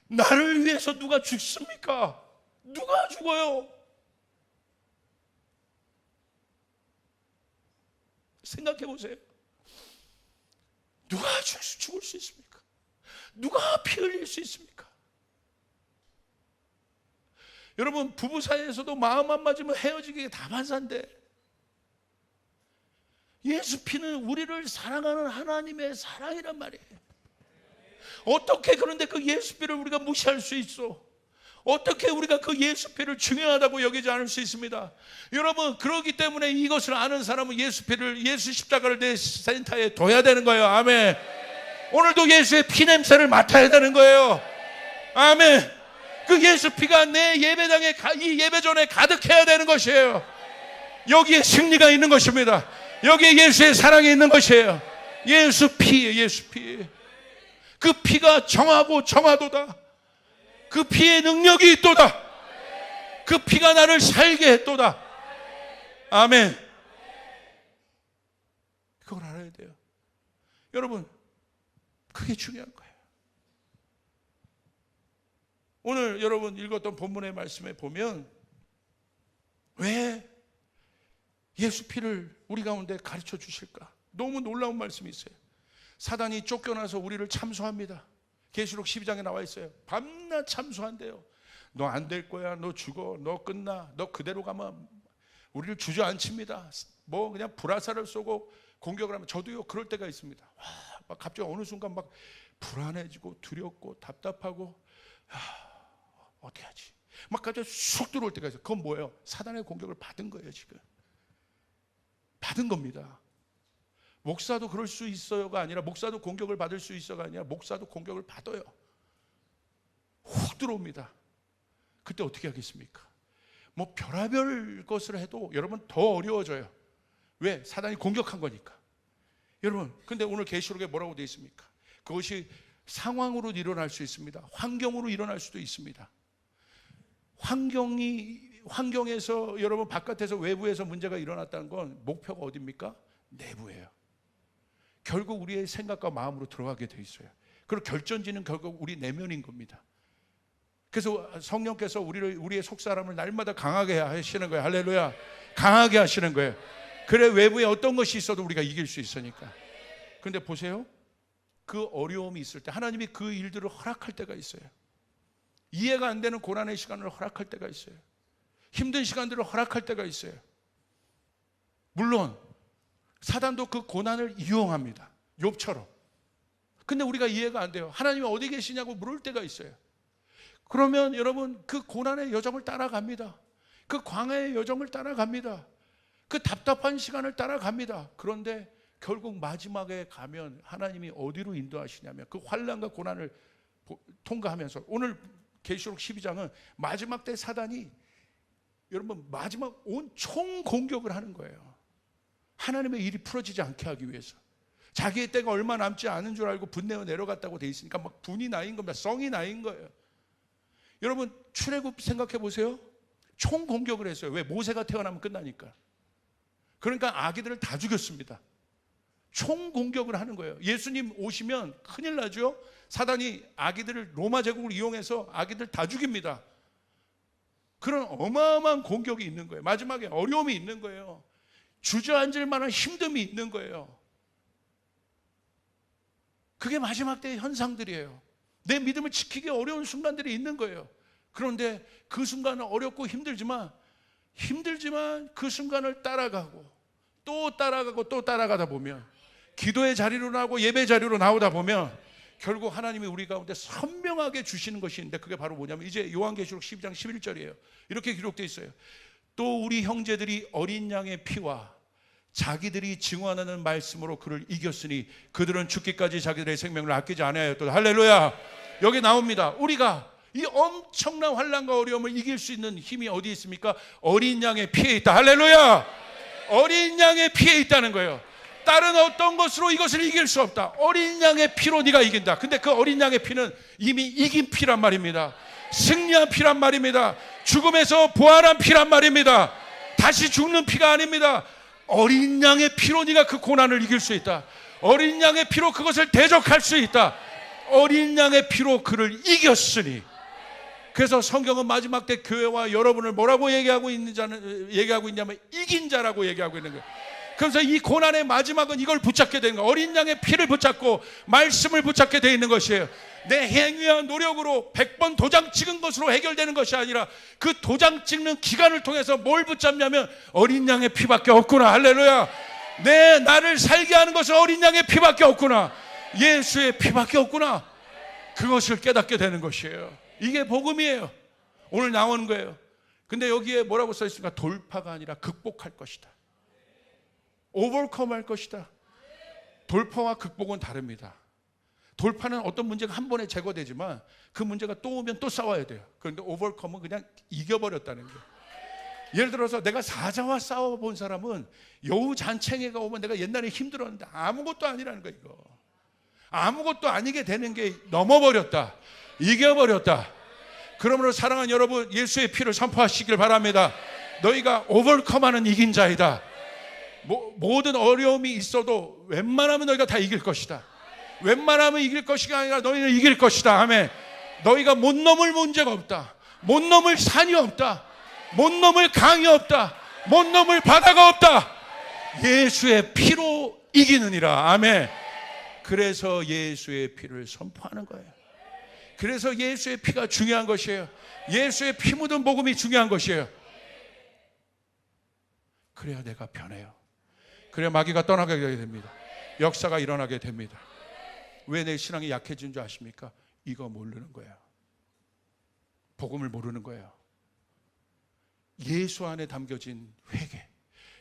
나를 위해서 누가 죽습니까? 누가 죽어요? 생각해 보세요. 누가 죽을 수 있습니까? 누가 피 흘릴 수 있습니까? 여러분 부부 사이에서도 마음 안 맞으면 헤어지기 다반사인데 예수 피는 우리를 사랑하는 하나님의 사랑이란 말이에요. 어떻게 그런데 그 예수 피를 우리가 무시할 수 있어? 어떻게 우리가 그 예수 피를 중요하다고 여기지 않을 수 있습니다? 여러분 그렇기 때문에 이것을 아는 사람은 예수 피를 예수 십자가를 내 센터에 둬야 되는 거예요. 아멘. 오늘도 예수의 피 냄새를 맡아야 되는 거예요. 아멘. 그 예수 피가 내 예배당에 이 예배전에 가득해야 되는 것이에요. 여기에 승리가 있는 것입니다. 여기에 예수의 사랑이 있는 것이에요. 예수 피, 예수 피. 그 피가 정하고 정하도다. 그 피의 능력이 있도다. 그 피가 나를 살게 했도다. 아멘. 그걸 알아야 돼요. 여러분, 그게 중요한 거예요. 오늘 여러분 읽었던 본문의 말씀에 보면 왜 예수 피를 우리 가운데 가르쳐 주실까? 너무 놀라운 말씀이 있어요. 사단이 쫓겨나서 우리를 참소합니다. 계시록 12장에 나와 있어요. 밤낮 참소한대요. 너 안 될 거야. 너 죽어. 너 끝나. 너 그대로 가면 우리를 주저앉힙니다. 뭐 그냥 불화살을 쏘고 공격을 하면 저도요 그럴 때가 있습니다. 와, 막 갑자기 어느 순간 막 불안해지고 두렵고 답답하고 어떻게 하지? 막 갑자기 쑥 들어올 때가 있어요. 그건 뭐예요? 사단의 공격을 받은 거예요. 지금 받은 겁니다. 목사도 그럴 수 있어요가 아니라, 목사도 공격을 받을 수 있어가 아니라, 목사도 공격을 받아요. 훅 들어옵니다. 그때 어떻게 하겠습니까? 뭐 별의별 것을 해도 여러분 더 어려워져요. 왜? 사단이 공격한 거니까. 여러분, 근데 오늘 계시록에 뭐라고 되어 있습니까? 그것이 상황으로 일어날 수 있습니다. 환경으로 일어날 수도 있습니다. 환경에서 여러분 바깥에서 외부에서 문제가 일어났다는 건 목표가 어디입니까? 내부예요. 결국 우리의 생각과 마음으로 들어가게 돼 있어요. 그리고 결정지는 결국 우리 내면인 겁니다. 그래서 성령께서 우리의 속사람을 날마다 강하게 하시는 거예요. 할렐루야. 강하게 하시는 거예요. 그래 외부에 어떤 것이 있어도 우리가 이길 수 있으니까. 근데 보세요. 그 어려움이 있을 때 하나님이 그 일들을 허락할 때가 있어요. 이해가 안 되는 고난의 시간을 허락할 때가 있어요. 힘든 시간들을 허락할 때가 있어요. 물론 사단도 그 고난을 이용합니다. 욥처럼. 근데 우리가 이해가 안 돼요. 하나님이 어디 계시냐고 물을 때가 있어요. 그러면 여러분 그 고난의 여정을 따라갑니다. 그 광야의 여정을 따라갑니다. 그 답답한 시간을 따라갑니다. 그런데 결국 마지막에 가면 하나님이 어디로 인도하시냐면 그 환난과 고난을 통과하면서, 오늘 계시록 12장은 마지막 때 사단이 여러분 마지막 온 총공격을 하는 거예요. 하나님의 일이 풀어지지 않게 하기 위해서. 자기의 때가 얼마 남지 않은 줄 알고 분내어 내려갔다고 돼 있으니까 막 분이 나인 겁니다. 성이 나인 거예요. 여러분 출애굽 생각해 보세요. 총공격을 했어요. 왜? 모세가 태어나면 끝나니까. 그러니까 아기들을 다 죽였습니다. 총공격을 하는 거예요. 예수님 오시면 큰일 나죠. 사단이 아기들을 로마 제국을 이용해서 아기들 다 죽입니다. 그런 어마어마한 공격이 있는 거예요. 마지막에 어려움이 있는 거예요. 주저앉을 만한 힘듦이 있는 거예요. 그게 마지막 때의 현상들이에요. 내 믿음을 지키기 어려운 순간들이 있는 거예요. 그런데 그 순간은 어렵고 힘들지만 그 순간을 따라가고 또 따라가고 또 따라가다 보면, 기도의 자리로 나오고 예배 자리로 나오다 보면 결국 하나님이 우리 가운데 선명하게 주시는 것이 있는데, 그게 바로 뭐냐면 이제 요한계시록 12장 11절이에요. 이렇게 기록되어 있어요. 또 우리 형제들이 어린 양의 피와 자기들이 증언하는 말씀으로 그를 이겼으니 그들은 죽기까지 자기들의 생명을 아끼지 않아야였다. 할렐루야. 여기 나옵니다. 우리가 이 엄청난 환난과 어려움을 이길 수 있는 힘이 어디에 있습니까? 어린 양의 피에 있다. 할렐루야. 어린 양의 피에 있다는 거예요. 다른 어떤 것으로 이것을 이길 수 없다. 어린 양의 피로 네가 이긴다. 근데 그 어린 양의 피는 이미 이긴 피란 말입니다. 승리한 피란 말입니다. 죽음에서 부활한 피란 말입니다. 다시 죽는 피가 아닙니다. 어린 양의 피로 네가 그 고난을 이길 수 있다. 어린 양의 피로 그것을 대적할 수 있다. 어린 양의 피로 그를 이겼으니. 그래서 성경은 마지막 때 교회와 여러분을 뭐라고 얘기하고 있냐면 이긴 자라고 얘기하고 있는 거예요. 그래서 이 고난의 마지막은 이걸 붙잡게 되는 거예요. 어린 양의 피를 붙잡고 말씀을 붙잡게 되어 있는 것이에요. 내 행위와 노력으로 100번 도장 찍은 것으로 해결되는 것이 아니라 그 도장 찍는 기간을 통해서 뭘 붙잡냐면 어린 양의 피밖에 없구나. 할렐루야. 나를 살게 하는 것은 어린 양의 피밖에 없구나. 예수의 피밖에 없구나. 그것을 깨닫게 되는 것이에요. 이게 복음이에요. 오늘 나오는 거예요. 근데 여기에 뭐라고 써 있습니까? 돌파가 아니라 극복할 것이다. 오버컴 할 것이다. 돌파와 극복은 다릅니다. 돌파는 어떤 문제가 한 번에 제거되지만 그 문제가 또 오면 또 싸워야 돼요. 그런데 오버컴은 그냥 이겨버렸다는 거예요. 예를 들어서 내가 사자와 싸워본 사람은 여우 잔챙이가 오면 내가 옛날에 힘들었는데 아무것도 아니라는 거예요. 이거 아무것도 아니게 되는 게 넘어버렸다. 이겨버렸다. 그러므로 사랑하는 여러분, 예수의 피를 선포하시길 바랍니다. 너희가 오버컴하는 이긴 자이다. 모든 어려움이 있어도 웬만하면 너희가 다 이길 것이다. 웬만하면 이길 것이가 아니라 너희는 이길 것이다. 아멘. 너희가 못 넘을 문제가 없다. 못 넘을 산이 없다. 못 넘을 강이 없다. 못 넘을 바다가 없다. 예수의 피로 이기느니라. 아멘. 그래서 예수의 피를 선포하는 거예요. 그래서 예수의 피가 중요한 것이에요. 예수의 피 묻은 복음이 중요한 것이에요. 그래야 내가 변해요. 그래야 마귀가 떠나게 됩니다. 역사가 일어나게 됩니다. 왜 내 신앙이 약해진 줄 아십니까? 이거 모르는 거예요. 복음을 모르는 거예요. 예수 안에 담겨진 회개,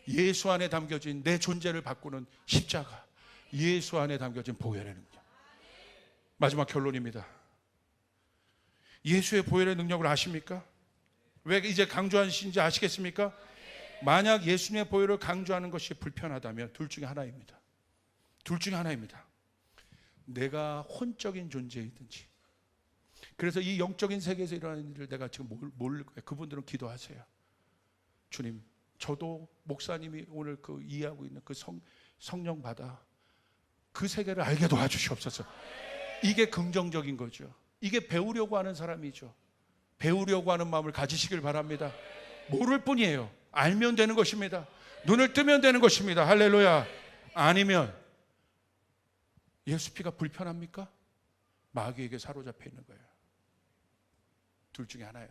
예수 안에 담겨진 내 존재를 바꾸는 십자가, 예수 안에 담겨진 보혈의 능력. 마지막 결론입니다. 예수의 보혈의 능력을 아십니까? 왜 이제 강조하시는지 아시겠습니까? 만약 예수님의 보혈을 강조하는 것이 불편하다면 둘 중에 하나입니다. 둘 중에 하나입니다. 내가 혼적인 존재이든지, 그래서 이 영적인 세계에서 일어나는 일을 내가 지금 모를 거예요. 그분들은 기도하세요. 주님, 저도 목사님이 오늘 그 이해하고 있는 그 성령 받아 그 세계를 알게 도와주시옵소서. 이게 긍정적인 거죠. 이게 배우려고 하는 사람이죠. 배우려고 하는 마음을 가지시길 바랍니다. 모를 뿐이에요. 알면 되는 것입니다. 눈을 뜨면 되는 것입니다. 할렐루야. 아니면 예수 피가 불편합니까? 마귀에게 사로잡혀 있는 거예요. 둘 중에 하나예요.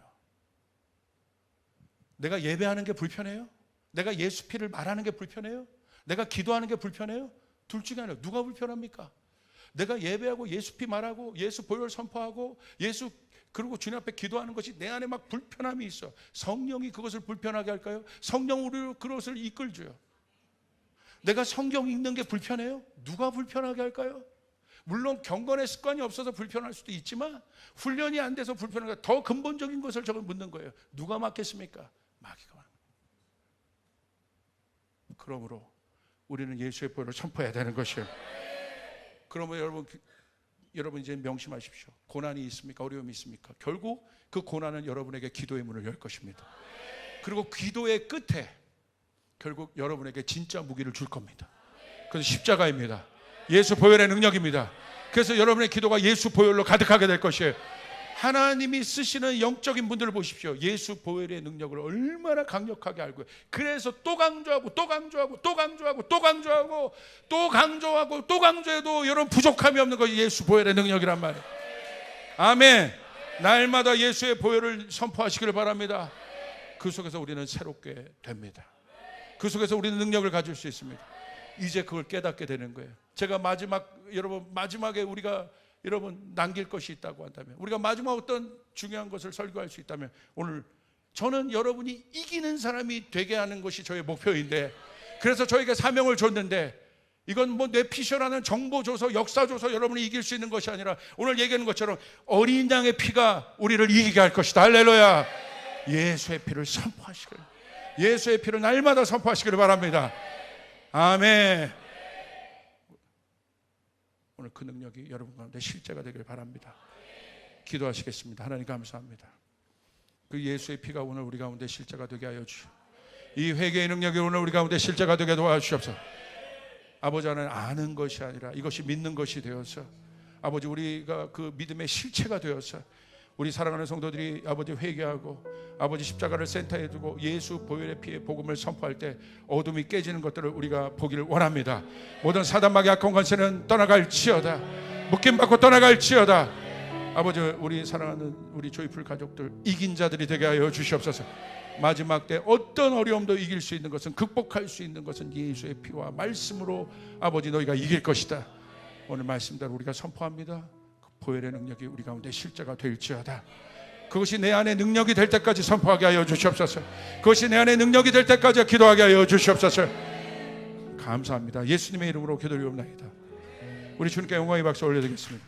내가 예배하는 게 불편해요? 내가 예수 피를 말하는 게 불편해요? 내가 기도하는 게 불편해요? 둘 중에 하나예요. 누가 불편합니까? 내가 예배하고 예수 피 말하고 예수 보혈 선포하고 예수 그리고 주님 앞에 기도하는 것이 내 안에 막 불편함이 있어. 성령이 그것을 불편하게 할까요? 성령으로 그것을 이끌줘요. 내가 성경 읽는 게 불편해요? 누가 불편하게 할까요? 물론 경건의 습관이 없어서 불편할 수도 있지만 훈련이 안 돼서 불편한 더 근본적인 것을 저걸 묻는 거예요. 누가 맡겠습니까? 마귀가 맡는 거예요. 그러므로 우리는 예수의 보혈을 선포해야 되는 것이에요. 그러면 여러분 이제 명심하십시오. 고난이 있습니까? 어려움이 있습니까? 결국 그 고난은 여러분에게 기도의 문을 열 것입니다. 그리고 기도의 끝에 결국 여러분에게 진짜 무기를 줄 겁니다. 그것은 십자가입니다. 예수 보혈의 능력입니다. 그래서 여러분의 기도가 예수 보혈로 가득하게 될 것이에요. 하나님이 쓰시는 영적인 분들을 보십시오. 예수 보혈의 능력을 얼마나 강력하게 알고요. 그래서 또 강조하고 또 강조하고 또 강조하고 또 강조하고 또 강조하고 또 강조해도 여러분 부족함이 없는 것이 예수 보혈의 능력이란 말이에요. 아멘. 날마다 예수의 보혈을 선포하시기를 바랍니다. 그 속에서 우리는 새롭게 됩니다. 그 속에서 우리는 능력을 가질 수 있습니다. 이제 그걸 깨닫게 되는 거예요. 제가 마지막에 우리가 여러분 남길 것이 있다고 한다면, 우리가 마지막 어떤 중요한 것을 설교할 수 있다면, 오늘 저는 여러분이 이기는 사람이 되게 하는 것이 저의 목표인데, 그래서 저에게 사명을 줬는데, 이건 뭐 뇌피셜하는 정보 줘서 역사 줘서 여러분이 이길 수 있는 것이 아니라 오늘 얘기하는 것처럼 어린 양의 피가 우리를 이기게 할 것이다. 할렐루야. 예수의 피를 선포하시길, 예수의 피를 날마다 선포하시기를 바랍니다. 아멘. 오늘 그 능력이 여러분 가운데 실제가 되길 바랍니다. 기도하시겠습니다. 하나님 감사합니다. 그 예수의 피가 오늘 우리 가운데 실제가 되게 하여 주시오. 이 회개의 능력이 오늘 우리 가운데 실제가 되게 도와주시옵소서. 아버지, 하나님 아는 것이 아니라 이것이 믿는 것이 되어서, 아버지 우리가 그 믿음의 실체가 되어서 우리 사랑하는 성도들이 아버지 회개하고 아버지 십자가를 센터에 두고 예수 보혈의 피의 복음을 선포할 때 어둠이 깨지는 것들을 우리가 보기를 원합니다. 모든 사단마귀 악한 권세는 떠나갈지어다. 묶임받고 떠나갈지어다. 아버지, 우리 사랑하는 우리 조이풀 가족들 이긴 자들이 되게 하여 주시옵소서. 마지막 때 어떤 어려움도 이길 수 있는 것은, 극복할 수 있는 것은 예수의 피와 말씀으로 아버지 너희가 이길 것이다. 오늘 말씀대로 우리가 선포합니다. 보혈의 능력이 우리 가운데 실제가 될지어다. 그것이 내 안에 능력이 될 때까지 선포하게 하여 주시옵소서. 그것이 내 안에 능력이 될 때까지 기도하게 하여 주시옵소서. 감사합니다. 예수님의 이름으로 기도드리옵나이다. 우리 주님께 영광의 박수 올려드리겠습니다.